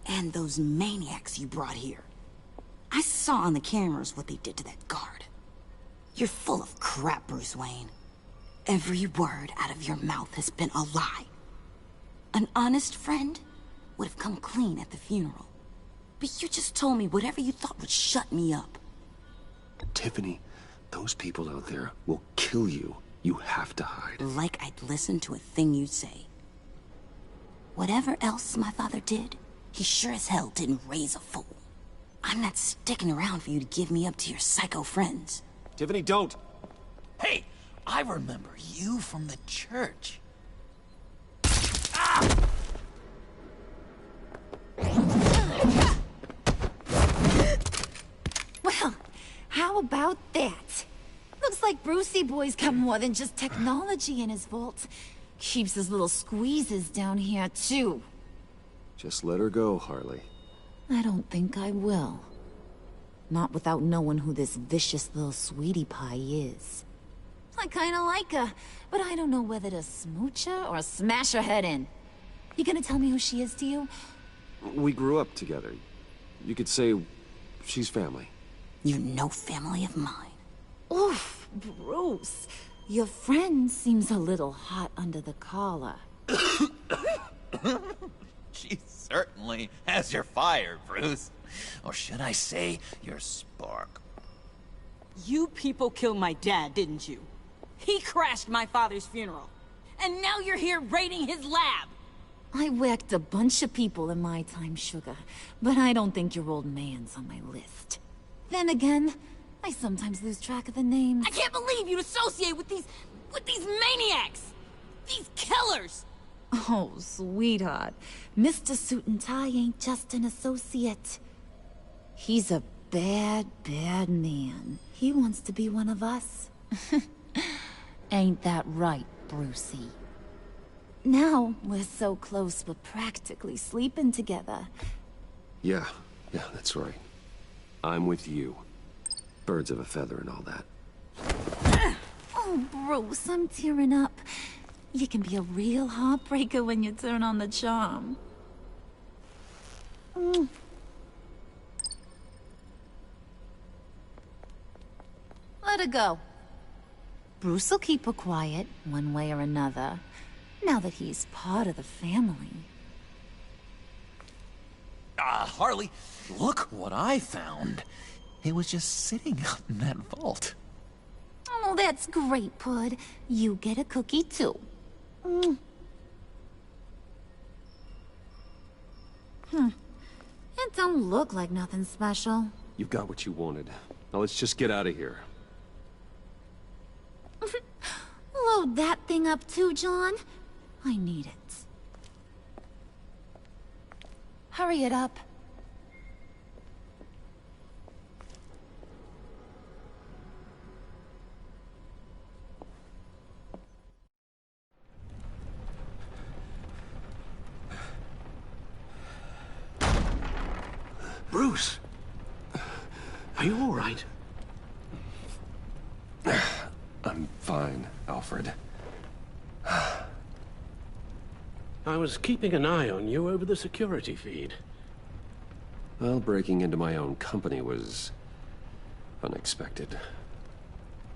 And those maniacs you brought here. I saw on the cameras what they did to that guard. You're full of crap, Bruce Wayne. Every word out of your mouth has been a lie. An honest friend would have come clean at the funeral. But you just told me whatever you thought would shut me up. Tiffany, those people out there will kill you. You have to hide. Like I'd listen to a thing you say. Whatever else my father did, he sure as hell didn't raise a fool. I'm not sticking around for you to give me up to your psycho friends. Tiffany, don't! Hey, I remember you from the church. Ah! Well, how about that? Looks like Brucey boy's got more than just technology in his vault. Keeps his little squeezes down here, too. Just let her go, Harley. I don't think I will. Not without knowing who this vicious little sweetie pie is. I kinda like her, but I don't know whether to smooch her or smash her head in. You gonna tell me who she is to you? We grew up together. You could say she's family. You're no family of mine. Oof, Bruce. Your friend seems a little hot under the collar. She certainly has your fire, Bruce. Or should I say, your spark. You people killed my dad, didn't you? He crashed my father's funeral. And now you're here raiding his lab. I whacked a bunch of people in my time, Sugar, but I don't think your old man's on my list. Then again, I sometimes lose track of the names. I can't believe you'd associate with these maniacs! These killers! Oh, sweetheart. Mr. Suit and Tie ain't just an associate. He's a bad, bad man. He wants to be one of us. Ain't that right, Brucey? Now, we're so close we're practically sleeping together. Yeah, that's right. I'm with you. Birds of a feather and all that. Oh, Bruce, I'm tearing up. You can be a real heartbreaker when you turn on the charm. Let her go. Bruce will keep her quiet, one way or another, now that he's part of the family. Harley, look what I found. It was just sitting up in that vault. Oh, that's great, Pud. You get a cookie, too. It don't look like nothing special. You've got what you wanted. Now let's just get out of here. Load that thing up too, John. I need it. Hurry it up. Bruce! Are you all right? I'm fine, Alfred. I was keeping an eye on you over the security feed. Well, breaking into my own company was unexpected.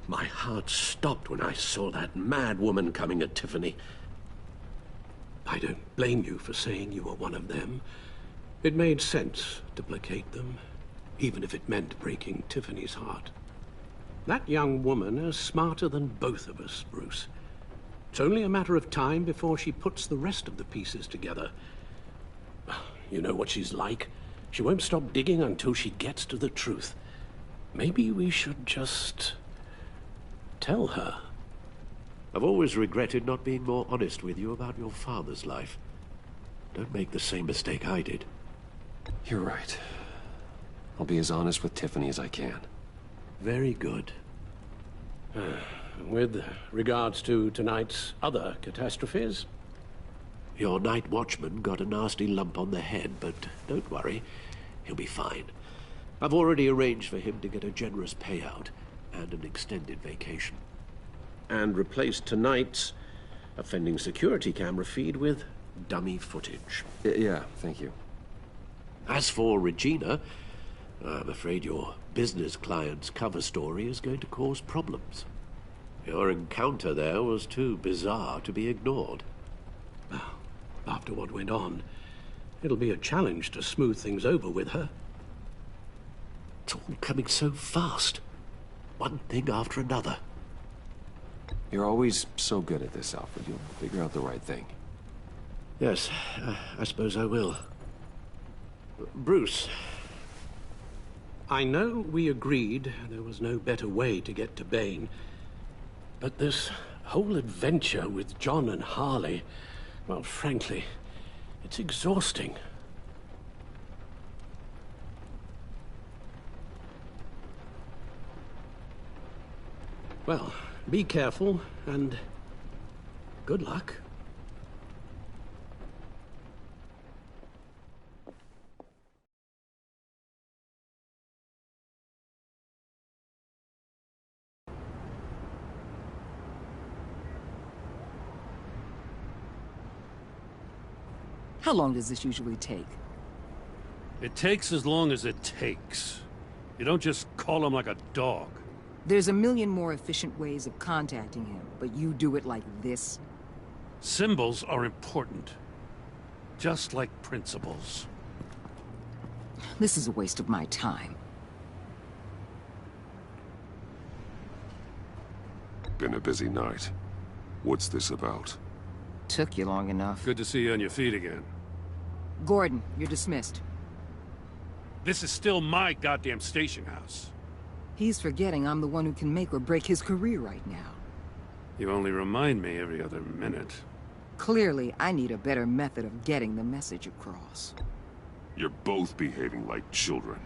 My heart stopped when I saw that mad woman coming at Tiffany. I don't blame you for saying you were one of them. It made sense to placate them, even if it meant breaking Tiffany's heart. That young woman is smarter than both of us, Bruce. It's only a matter of time before she puts the rest of the pieces together. You know what she's like. She won't stop digging until she gets to the truth. Maybe we should just tell her. I've always regretted not being more honest with you about your father's life. Don't make the same mistake I did. You're right. I'll be as honest with Tiffany as I can. Very good. With regards to tonight's other catastrophes? Your night watchman got a nasty lump on the head, but don't worry. He'll be fine. I've already arranged for him to get a generous payout and an extended vacation. And replaced tonight's offending security camera feed with dummy footage. Yeah, thank you. As for Regina, I'm afraid your business client's cover story is going to cause problems. Your encounter there was too bizarre to be ignored. Well, after what went on, it'll be a challenge to smooth things over with her. It's all coming so fast. One thing after another. You're always so good at this, Alfred. You'll figure out the right thing. Yes, I suppose I will. Bruce. I know we agreed there was no better way to get to Bane, but this whole adventure with John and Harley, well, frankly, it's exhausting. Well, be careful, and good luck. How long does this usually take? It takes as long as it takes. You don't just call him like a dog. There's a million more efficient ways of contacting him, but you do it like this? Symbols are important. Just like principles. This is a waste of my time. Been a busy night. What's this about? Took you long enough. Good to see you on your feet again. Gordon, you're dismissed. This is still my goddamn station house. He's forgetting I'm the one who can make or break his career right now. You only remind me every other minute. Clearly, I need a better method of getting the message across. You're both behaving like children.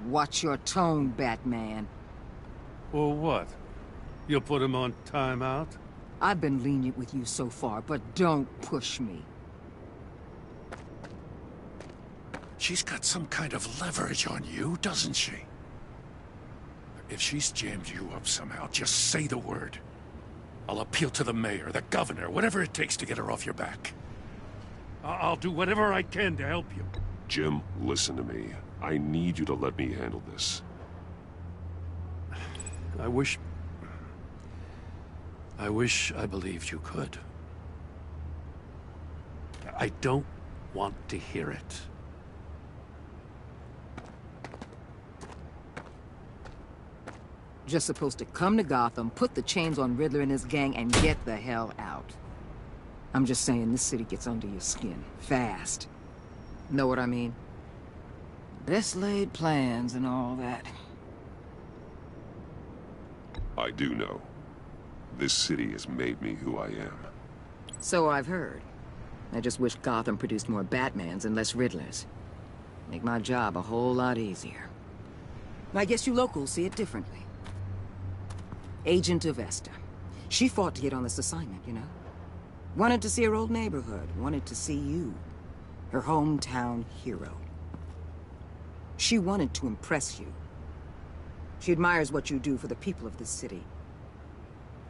Watch your tone, Batman. Or what? You'll put him on timeout? I've been lenient with you so far, but don't push me. She's got some kind of leverage on you, doesn't she? If she's jammed you up somehow, just say the word. I'll appeal to the mayor, the governor, whatever it takes to get her off your back. I'll do whatever I can to help you. Jim, listen to me. I need you to let me handle this. I wish I believed you could. I don't want to hear it. Just supposed to come to Gotham, put the chains on Riddler and his gang, and get the hell out. I'm just saying, this city gets under your skin. Fast. Know what I mean? Best laid plans and all that. I do know. This city has made me who I am. So I've heard. I just wish Gotham produced more Batmans and less Riddlers. Make my job a whole lot easier. I guess you locals see it differently. Agent Avesta. She fought to get on this assignment, you know? Wanted to see her old neighborhood. Wanted to see you. Her hometown hero. She wanted to impress you. She admires what you do for the people of this city.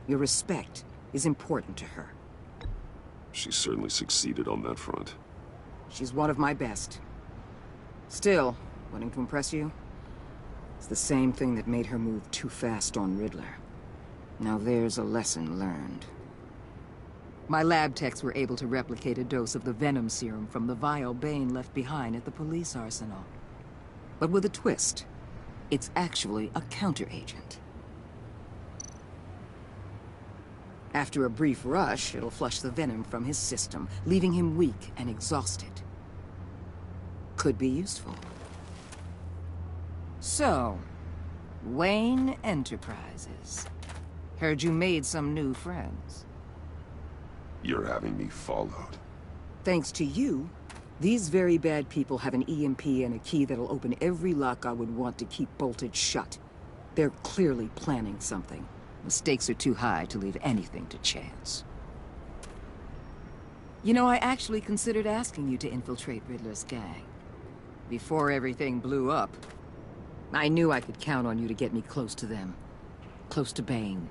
Your respect is important to her. She certainly succeeded on that front. She's one of my best. Still, wanting to impress you? It's the same thing that made her move too fast on Riddler. Now there's a lesson learned. My lab techs were able to replicate a dose of the venom serum from the vial Bane left behind at the police arsenal. But with a twist. It's actually a counteragent. After a brief rush, it'll flush the venom from his system, leaving him weak and exhausted. Could be useful. So, Wayne Enterprises. Heard you made some new friends. You're having me followed. Thanks to you, these very bad people have an EMP and a key that'll open every lock I would want to keep bolted shut. They're clearly planning something. The stakes are too high to leave anything to chance. You know, I actually considered asking you to infiltrate Riddler's gang. Before everything blew up, I knew I could count on you to get me close to them. Close to Bane.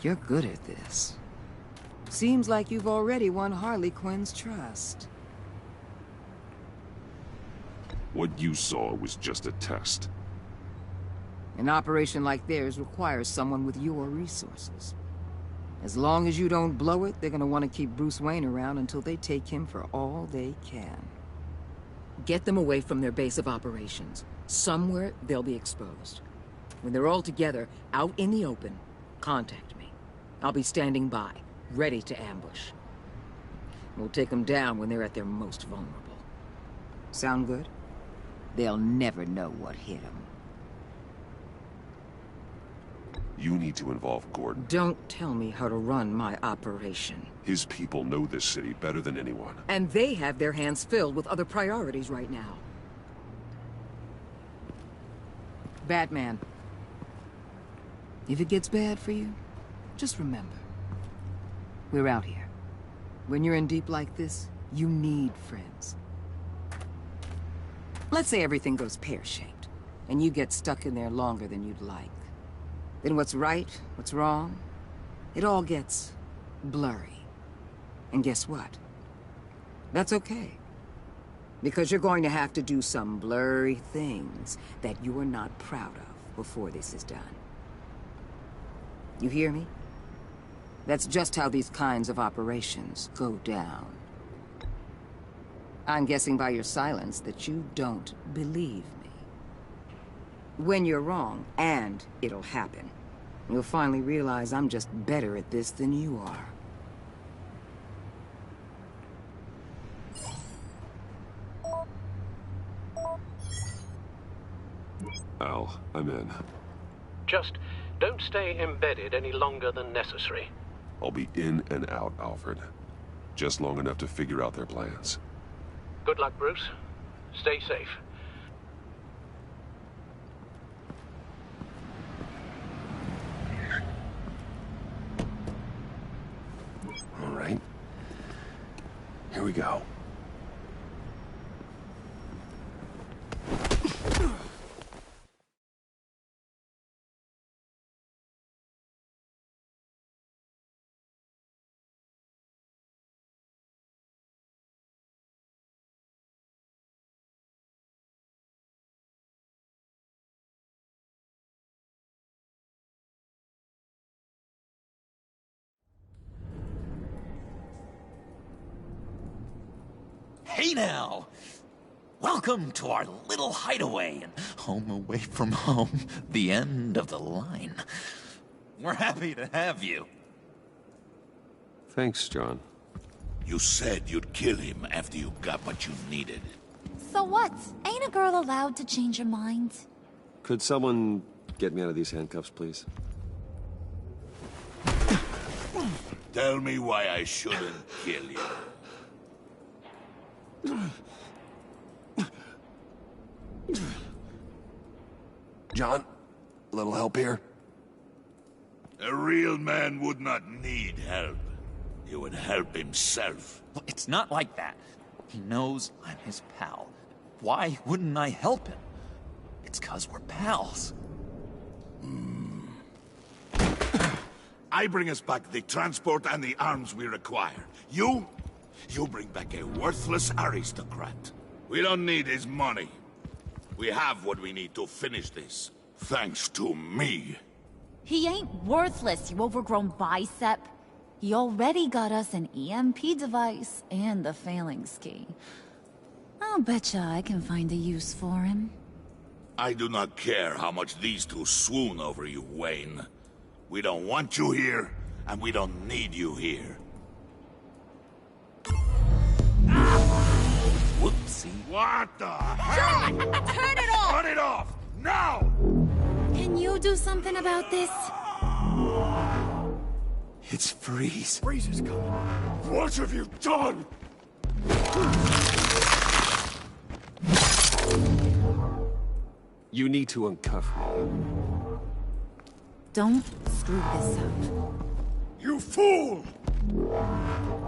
You're good at this. Seems like you've already won Harley Quinn's trust. What you saw was just a test. An operation like theirs requires someone with your resources. As long as you don't blow it, they're gonna want to keep Bruce Wayne around until they take him for all they can. Get them away from their base of operations. Somewhere they'll be exposed. When they're all together, out in the open, contact me. I'll be standing by, ready to ambush. We'll take them down when they're at their most vulnerable. Sound good? They'll never know what hit them. You need to involve Gordon. Don't tell me how to run my operation. His people know this city better than anyone. And they have their hands filled with other priorities right now. Batman. If it gets bad for you, just remember. We're out here. When you're in deep like this, you need friends. Let's say everything goes pear-shaped, and you get stuck in there longer than you'd like. Then what's right, what's wrong, it all gets blurry. And guess what? That's okay. Because you're going to have to do some blurry things that you're not proud of before this is done. You hear me? That's just how these kinds of operations go down. I'm guessing by your silence that you don't believe me. When you're wrong, and it'll happen, you'll finally realize I'm just better at this than you are. Al, I'm in. Just don't stay embedded any longer than necessary. I'll be in and out, Alfred. Just long enough to figure out their plans. Good luck, Bruce. Stay safe. All right. Here we go. Hey now! Welcome to our little hideaway and home away from home, the end of the line. We're happy to have you. Thanks, John. You said you'd kill him after you got what you needed. So what? Ain't a girl allowed to change her mind? Could someone get me out of these handcuffs, please? Tell me why I shouldn't kill you. John, a little help here? A real man would not need help. He would help himself. Well, it's not like that. He knows I'm his pal. Why wouldn't I help him? It's 'cause we're pals. I bring us back the transport and the arms we require. You bring back a worthless aristocrat. We don't need his money. We have what we need to finish this. Thanks to me. He ain't worthless, you overgrown bicep. He already got us an EMP device and the phalanx key. I'll betcha I can find a use for him. I do not care how much these two swoon over you, Wayne. We don't want you here, and we don't need you here. Whoopsie. What the hell? John! Turn it off! Turn it off! Now! Can you do something about this? It's Freeze. Freeze is coming. What have you done? You need to uncuff me. Don't screw this up. You fool!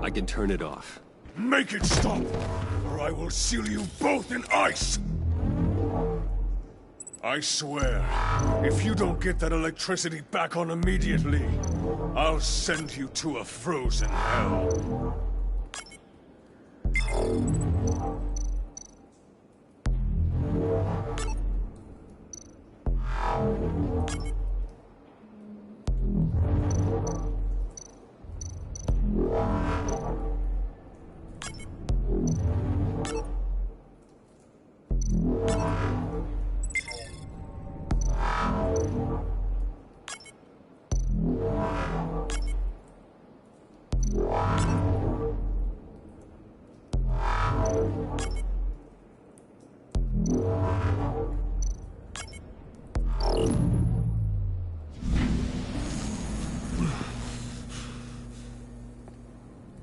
I can turn it off. Make it stop, or I will seal you both in ice! I swear, if you don't get that electricity back on immediately, I'll send you to a frozen hell.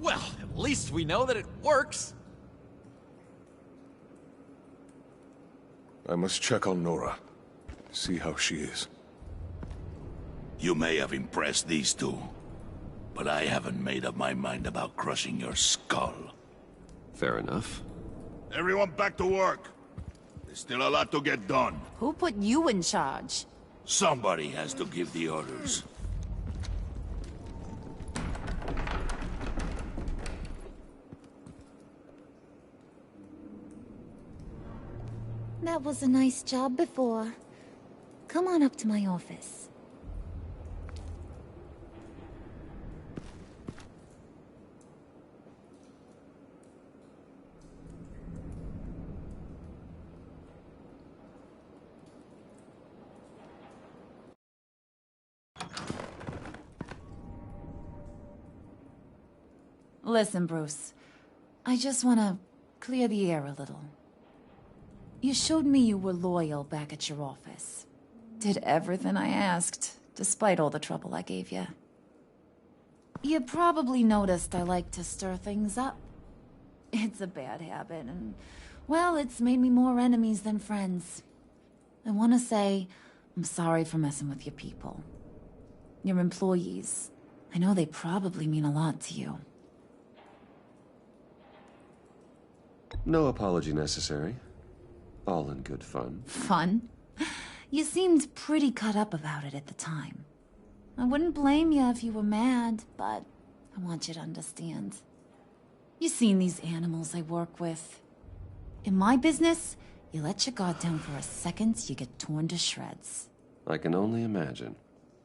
Well, at least we know that it works. I must check on Nora. See how she is. You may have impressed these two, but I haven't made up my mind about crushing your skull. Fair enough. Everyone back to work. There's still a lot to get done. Who put you in charge? Somebody has to give the orders. That was a nice job before. Come on up to my office. Listen, Bruce. I just want to clear the air a little. You showed me you were loyal back at your office. Did everything I asked, despite all the trouble I gave you. You probably noticed I like to stir things up. It's a bad habit, and, well, it's made me more enemies than friends. I want to say I'm sorry for messing with your people. Your employees. I know they probably mean a lot to you. No apology necessary. All in good fun. Fun? You seemed pretty cut up about it at the time. I wouldn't blame you if you were mad, but I want you to understand. You seen these animals I work with. In my business, you let your guard down for a second, you get torn to shreds. I can only imagine.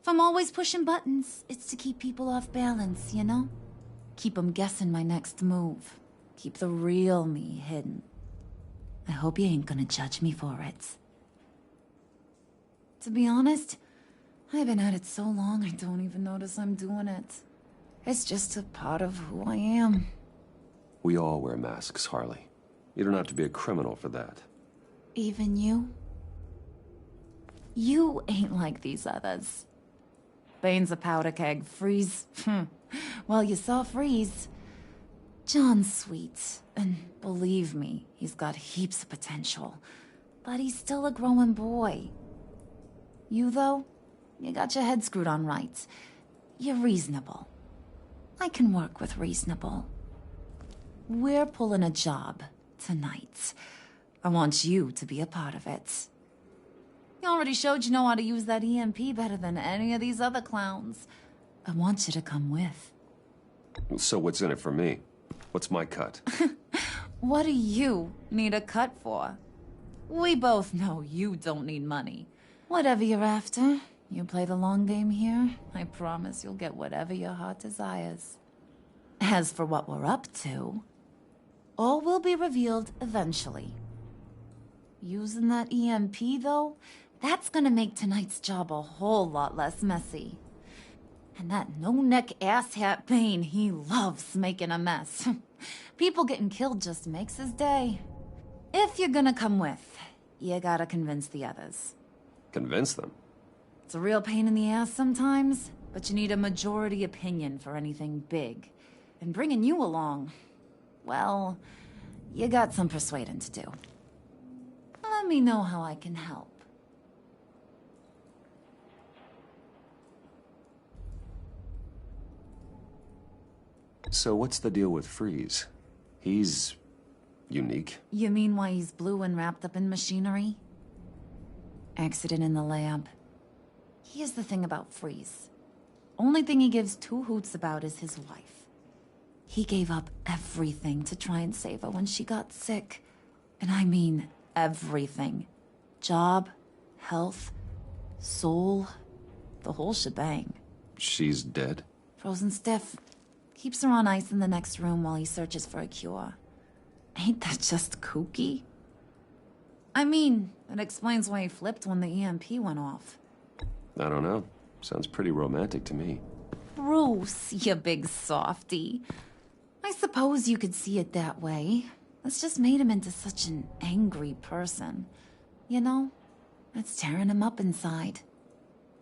If I'm always pushing buttons, it's to keep people off balance, you know? Keep them guessing my next move. Keep the real me hidden. I hope you ain't gonna judge me for it. To be honest, I've been at it so long I don't even notice I'm doing it. It's just a part of who I am. We all wear masks, Harley. You don't have to be a criminal for that. Even you? You ain't like these others. Bane's a powder keg. Freeze. Well, you saw Freeze. John's sweet, and believe me, he's got heaps of potential. But he's still a growing boy. You, though, you got your head screwed on right. You're reasonable. I can work with reasonable. We're pulling a job tonight. I want you to be a part of it. You already showed you know how to use that EMP better than any of these other clowns. I want you to come with. So what's in it for me? What's my cut? What do you need a cut for? We both know you don't need money. Whatever you're after, you play the long game here, I promise you'll get whatever your heart desires. As for what we're up to, all will be revealed eventually. Using that EMP, though, that's gonna make tonight's job a whole lot less messy. And that no-neck asshat Bane, he loves making a mess. People getting killed just makes his day. If you're gonna come with, you gotta convince the others. Convince them? It's a real pain in the ass sometimes, but you need a majority opinion for anything big. And bringing you along, well, you got some persuading to do. Let me know how I can help. So what's the deal with Freeze? He's unique. You mean why he's blue and wrapped up in machinery? Accident in the lab. Here's the thing about Freeze. Only thing he gives two hoots about is his wife. He gave up everything to try and save her when she got sick. And I mean everything. Job, health, soul, the whole shebang. She's dead? Frozen stiff. Keeps her on ice in the next room while he searches for a cure. Ain't that just kooky? I mean, it explains why he flipped when the EMP went off. I don't know. Sounds pretty romantic to me. Bruce, you big softy. I suppose you could see it that way. It's just made him into such an angry person. You know, it's tearing him up inside.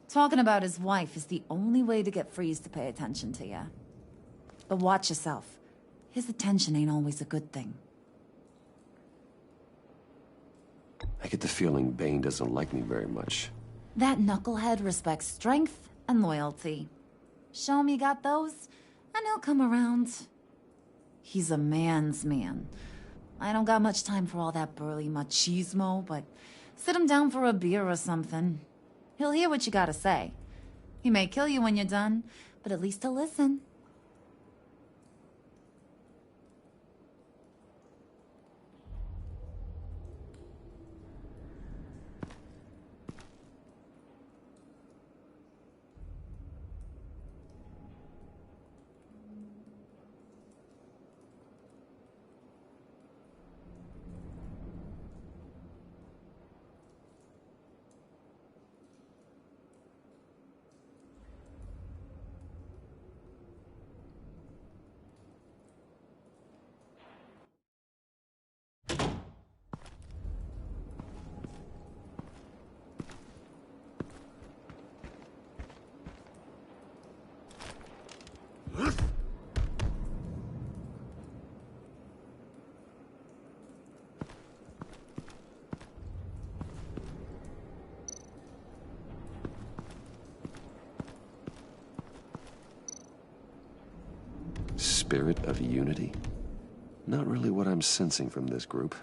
Talking about his wife is the only way to get Freeze to pay attention to you. But watch yourself. His attention ain't always a good thing. I get the feeling Bane doesn't like me very much. That knucklehead respects strength and loyalty. Show him you got those, and he'll come around. He's a man's man. I don't got much time for all that burly machismo, but sit him down for a beer or something. He'll hear what you gotta say. He may kill you when you're done, but at least he'll listen. Spirit of unity? Not really what I'm sensing from this group.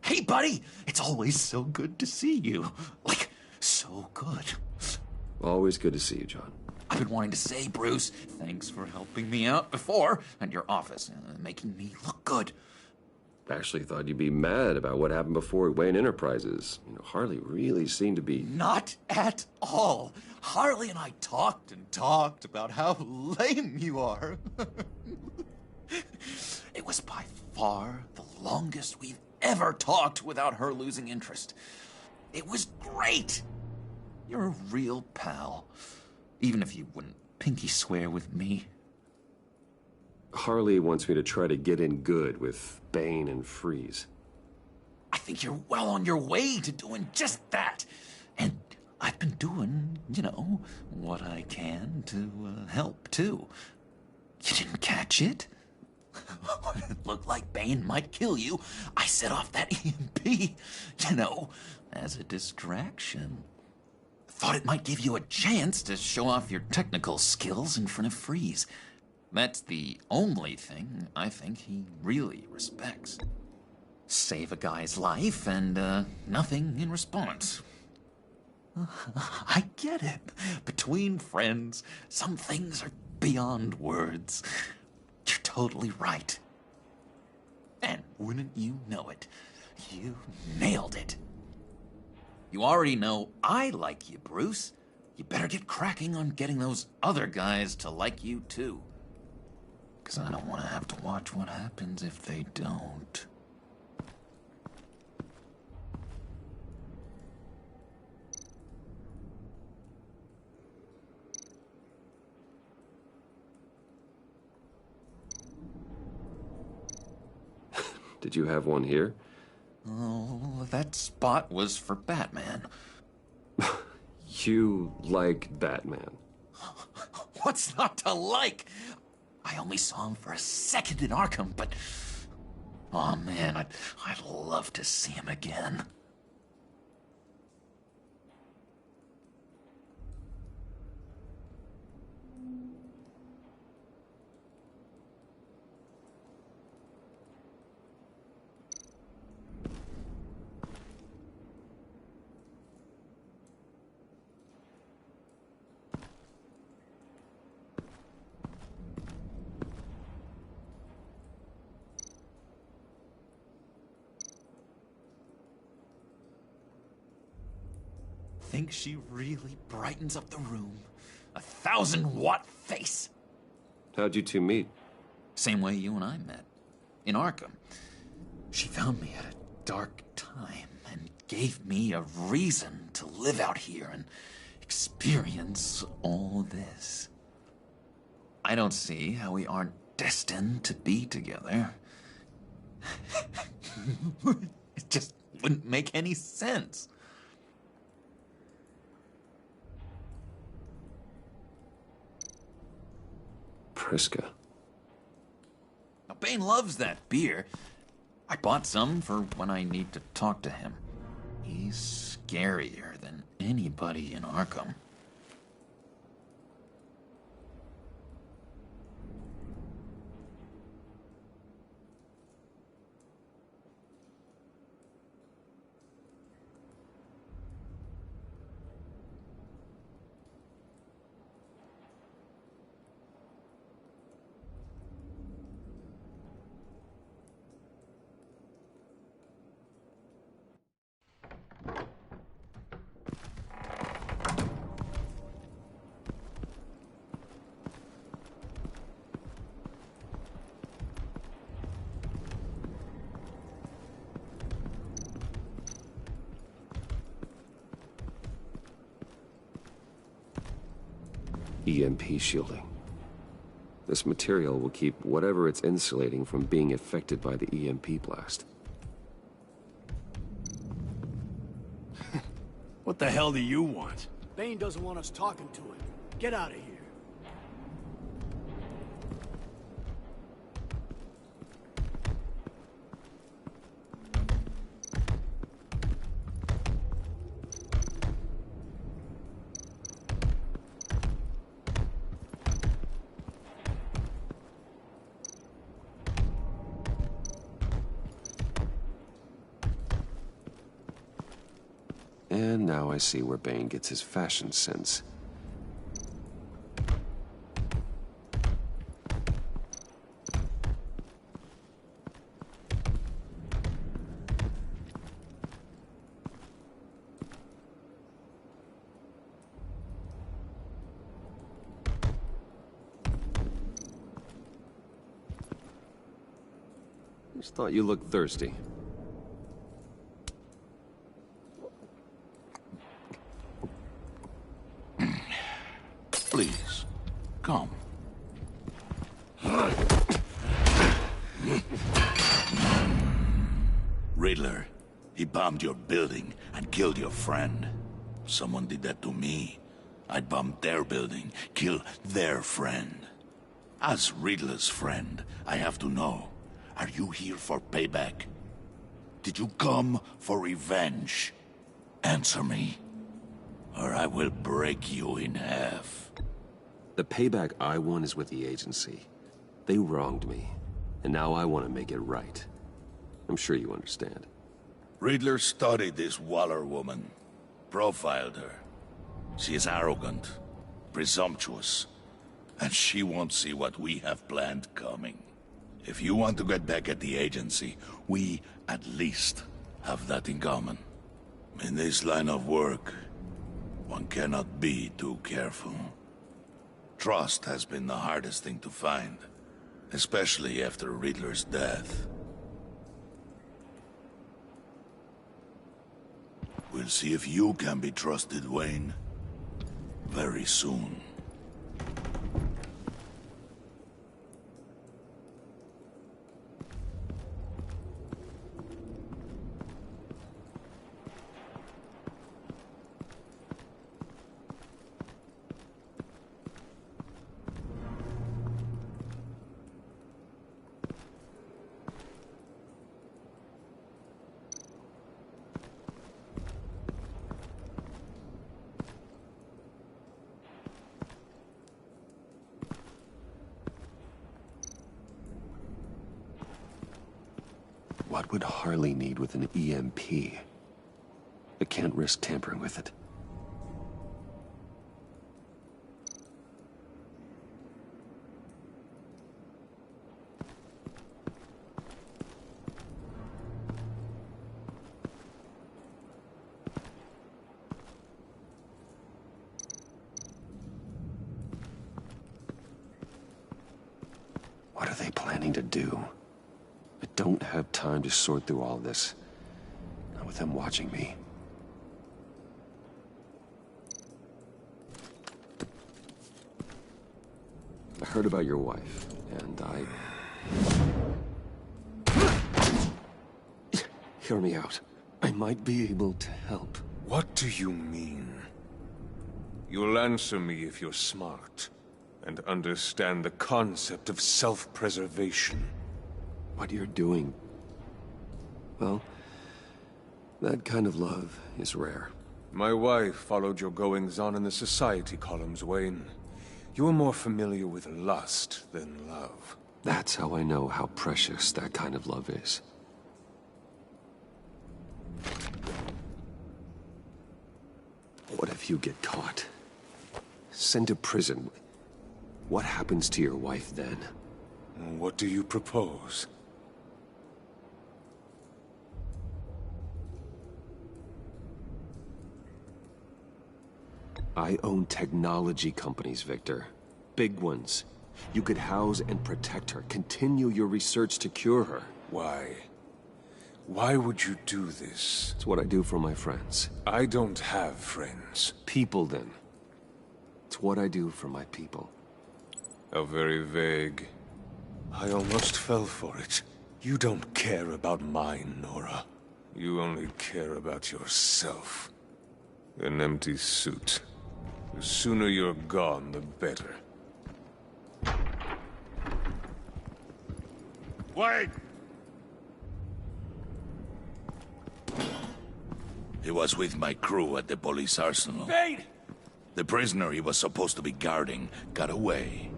Hey, buddy! It's always so good to see you. Like, so good. Always good to see you, John. I've been wanting to say, Bruce, thanks for helping me out before at your office, making me look good. Actually thought you'd be mad about what happened before at Wayne Enterprises. You know, Harley really seemed to be... Not at all. Harley and I talked and talked about how lame you are. It was by far the longest we've ever talked without her losing interest. It was great. You're a real pal, even if you wouldn't pinky swear with me. Harley wants me to try to get in good with Bane and Freeze. I think you're well on your way to doing just that. And I've been doing, you know, what I can to help, too. You didn't catch it? When it looked like Bane might kill you, I set off that EMP, you know, as a distraction. Thought it might give you a chance to show off your technical skills in front of Freeze. That's the only thing I think he really respects. Save a guy's life and nothing in response. I get it. Between friends, some things are beyond words. You're totally right. And wouldn't you know it, you nailed it. You already know I like you, Bruce. You better get cracking on getting those other guys to like you too. 'Cause I don't want to have to watch what happens if they don't. Did you have one here? Oh, that spot was for Batman. You like Batman? What's not to like? I only saw him for a second in Arkham, but... oh man, I'd love to see him again. Think she really brightens up the room? 1,000-watt face! How'd you two meet? Same way you and I met. In Arkham. She found me at a dark time and gave me a reason to live out here and experience all this. I don't see how we aren't destined to be together. It just wouldn't make any sense. Priska. Now, Bane loves that beer. I bought some for when I need to talk to him. He's scarier than anybody in Arkham. EMP shielding. This material will keep whatever it's insulating from being affected by the EMP blast. What the hell do you want? Bane doesn't want us talking to him. Get out of here. And now I see where Bane gets his fashion sense. Just thought you looked thirsty. Please, come. Riddler, he bombed your building and killed your friend. Someone did that to me. I'd bomb their building, kill their friend. As Riddler's friend, I have to know you here for payback? Did you come for revenge? Answer me, or I will break you in half. The payback I want is with the agency. They wronged me, and now I want to make it right. I'm sure you understand. Riddler studied this Waller woman, profiled her. She is arrogant, presumptuous, and she won't see what we have planned coming. If you want to get back at the agency, we at least have that in common. In this line of work, one cannot be too careful. Trust has been the hardest thing to find, especially after Riddler's death. We'll see if you can be trusted, Wayne, very soon. What would Harley need with an EMP? I can't risk tampering with it. What are they planning to do? I don't have time to sort through all this. Not with them watching me. I heard about your wife, and Hear me out. I might be able to help. What do you mean? You'll answer me if you're smart, and understand the concept of self-preservation. What you're doing... well, that kind of love is rare. My wife followed your goings-on in the society columns, Wayne. You're more familiar with lust than love. That's how I know how precious that kind of love is. What if you get caught? Sent to prison? What happens to your wife then? What do you propose? I own technology companies, Victor. Big ones. You could house and protect her. Continue your research to cure her. Why? Why would you do this? It's what I do for my friends. I don't have friends. People, then. It's what I do for my people. How very vague. I almost fell for it. You don't care about mine, Nora. You only care about yourself. An empty suit. The sooner you're gone, the better. Wait! He was with my crew at the police arsenal. Bane! The prisoner he was supposed to be guarding got away.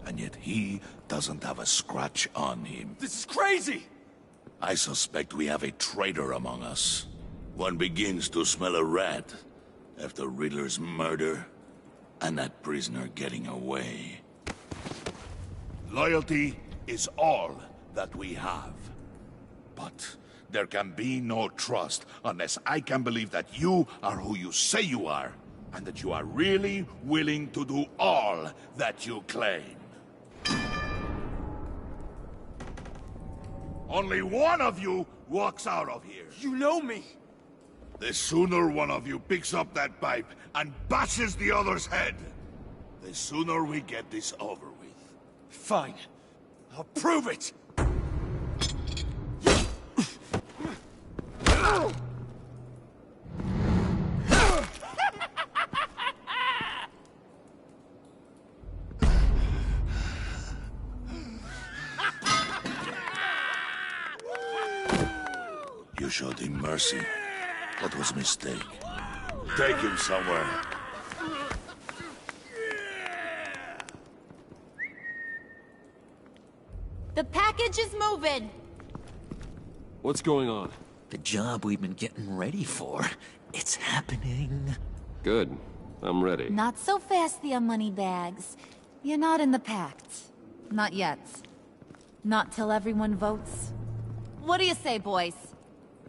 And yet he doesn't have a scratch on him. This is crazy! I suspect we have a traitor among us. One begins to smell a rat after Riddler's murder and that prisoner getting away. Loyalty is all that we have. But there can be no trust unless I can believe that you are who you say you are, and that you are really willing to do all that you claim. Only one of you walks out of here. You know me! The sooner one of you picks up that pipe and bashes the other's head, the sooner we get this over with. Fine. I'll prove it! showed him mercy. That was a mistake. Take him somewhere. The package is moving. What's going on? The job we've been getting ready for. It's happening. Good. I'm ready. Not so fast there, moneybags. You're not in the Pact. Not yet. Not till everyone votes. What do you say, boys?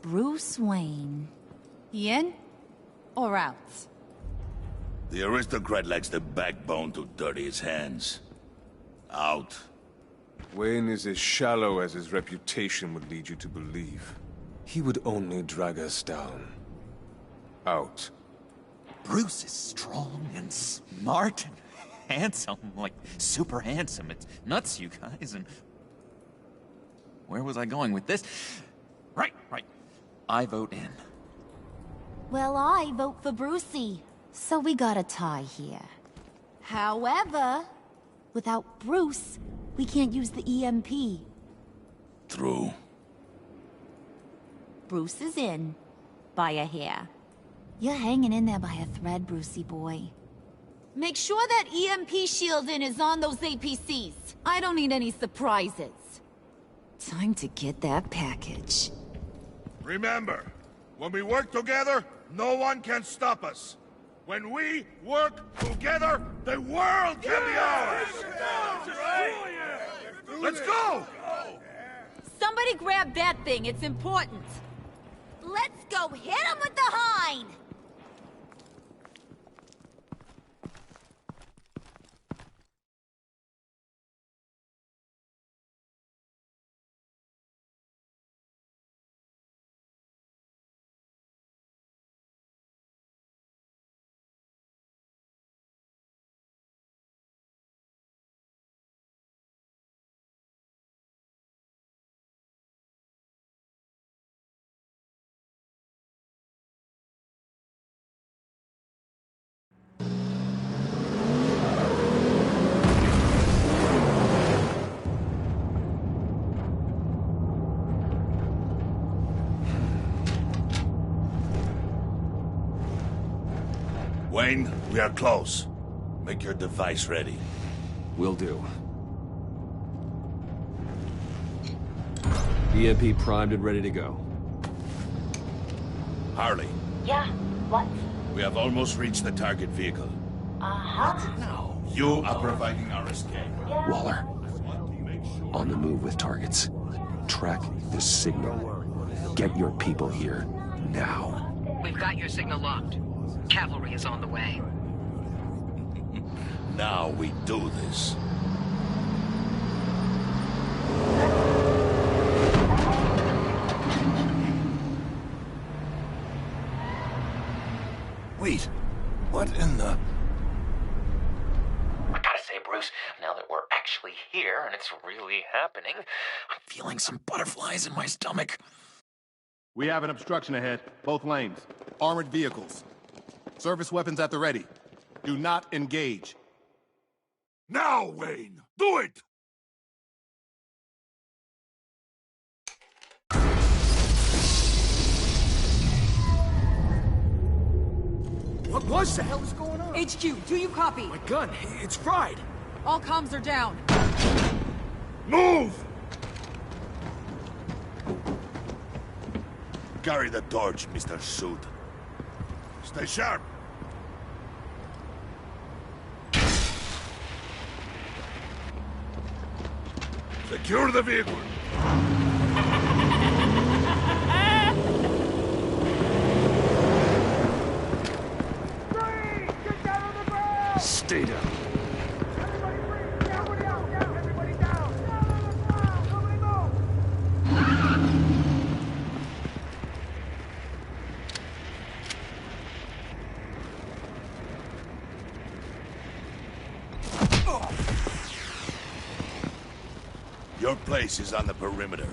Bruce Wayne. He in? Or out? The aristocrat lacks the backbone to dirty his hands. Out. Wayne is as shallow as his reputation would lead you to believe. He would only drag us down. Out. Bruce is strong and smart and handsome, like super handsome. It's nuts, you guys, and... Where was I going with this? Right. I vote in. Well, I vote for Brucey. So we got a tie here. However, without Bruce, we can't use the EMP. True. Bruce is in. By a hair. You're hanging in there by a thread, Brucey boy. Make sure that EMP shielding is on those APCs. I don't need any surprises. Time to get that package. Remember, when we work together, no one can stop us. When we work together, the world can be ours! Let's go! Somebody grab that thing, it's important. Let's go hit him with the hind! Wayne, we are close. Make your device ready. Will do. EMP primed and ready to go. Harley. Yeah, what? We have almost reached the target vehicle. Uh-huh. You are providing our escape. Yeah. Waller. On the move with targets. Track the signal. Get your people here, now. We've got your signal locked. Cavalry is on the way. Now we do this. Wait, what in the... I gotta say, Bruce, now that we're actually here and it's really happening, I'm feeling some butterflies in my stomach. We have an obstruction ahead, both lanes. Armored vehicles. Service weapons at the ready. Do not engage. Now, Wayne! Do it! What was that? What the hell is going on? HQ, do you copy? My gun, it's fried. All comms are down. Move! Carry the torch, Mr. Suit. Stay sharp. Secure the vehicle. Stay down. Your place is on the perimeter.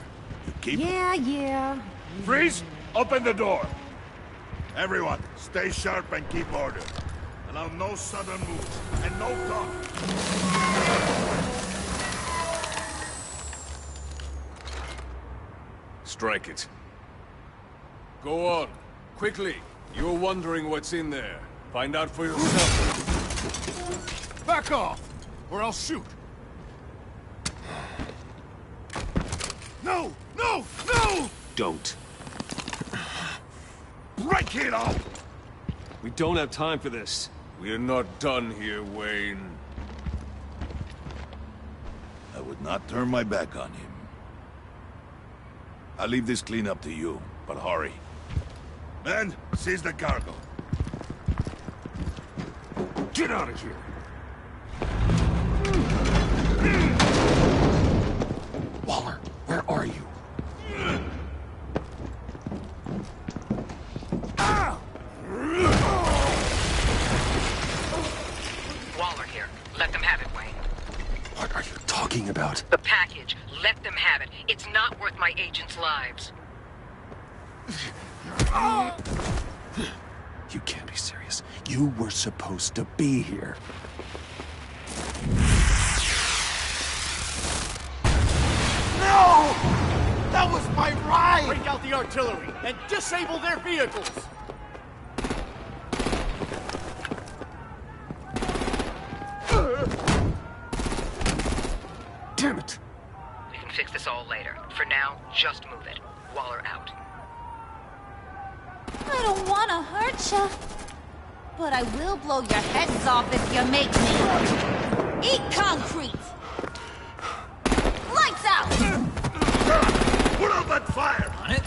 You keep... Yeah. Freeze! Open the door! Everyone, stay sharp and keep order. Allow no sudden moves, and no talk. Strike it. Go on. Quickly. You're wondering what's in there. Find out for yourself. Back off, or I'll shoot. No! No! No! Don't. Break it up! We don't have time for this. We're not done here, Wayne. I would not turn my back on him. I'll leave this clean up to you, but hurry. Men, seize the cargo. Get out of here! Waller, where are you? Waller here. Let them have it, Wayne. What are you talking about? The package. Let them have it. It's not worth my agents' lives. You can't be serious. You were supposed to be here. No! That was my ride! Break out the artillery and disable their vehicles! Damn it! We can fix this all later. For now, just move it. Waller out. I don't want to hurt you, but I will blow your heads off if you make me. Eat concrete! Lights out! Put up that fire! On it?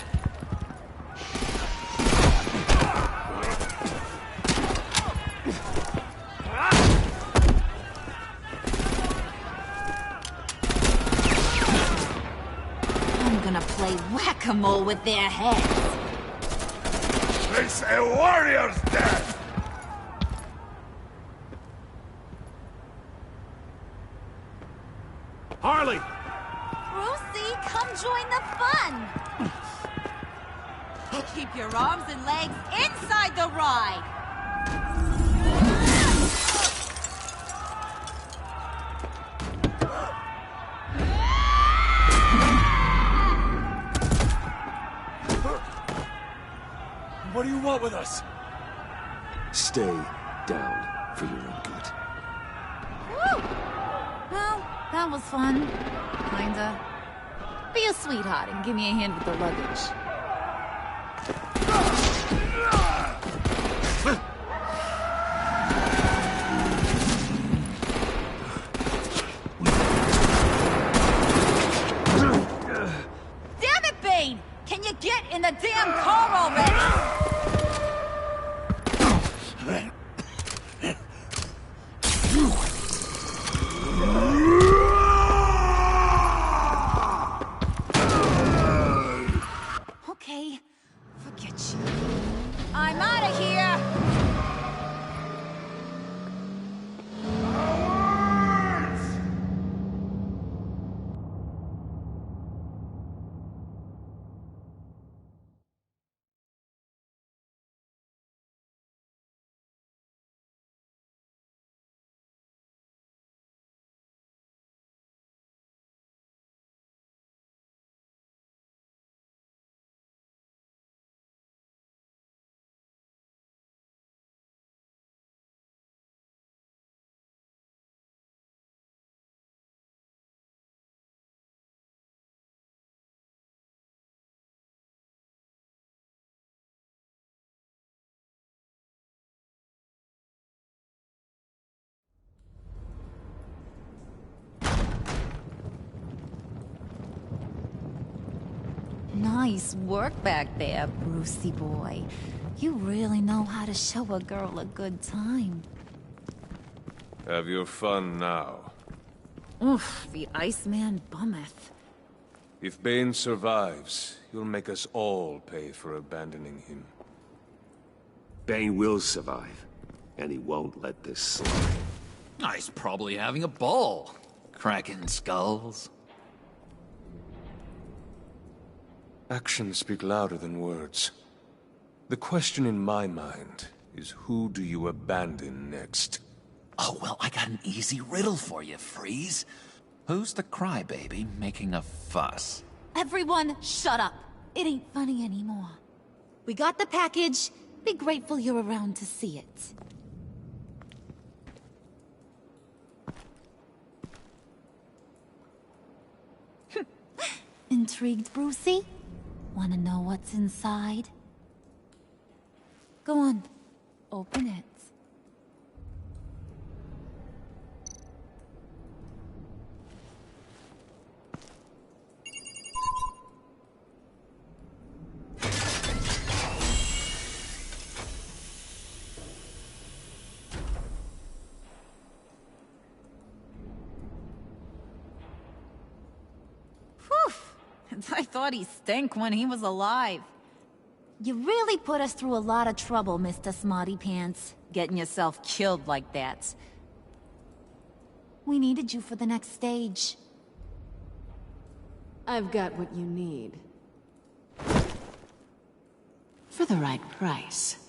I'm gonna play whack-a-mole with their heads. It's a warrior's death! Harley! Brucey, come join the fun! Keep your arms and legs inside the ride! What do you want with us? Stay down for your own good. Woo! Well, that was fun. Kinda. Be a sweetheart and give me a hand with the luggage. Damn it, Bane! Can you get in the damn car already? Okay, forget you. I'm out of here! Nice work back there, Brucey boy. You really know how to show a girl a good time. Have your fun now. Oof, the Iceman bummeth. If Bane survives, you'll make us all pay for abandoning him. Bane will survive, and he won't let this slide. He's probably having a ball. Cracking skulls. Actions speak louder than words. The question in my mind is, who do you abandon next? Oh, well, I got an easy riddle for you, Freeze. Who's the crybaby making a fuss? Everyone, shut up. It ain't funny anymore. We got the package. Be grateful you're around to see it. Intrigued, Brucey? Wanna know what's inside? Go on. Open it. I thought he stank when he was alive. You really put us through a lot of trouble, Mr. Smarty Pants, getting yourself killed like that. We needed you for the next stage. I've got what you need. For the right price.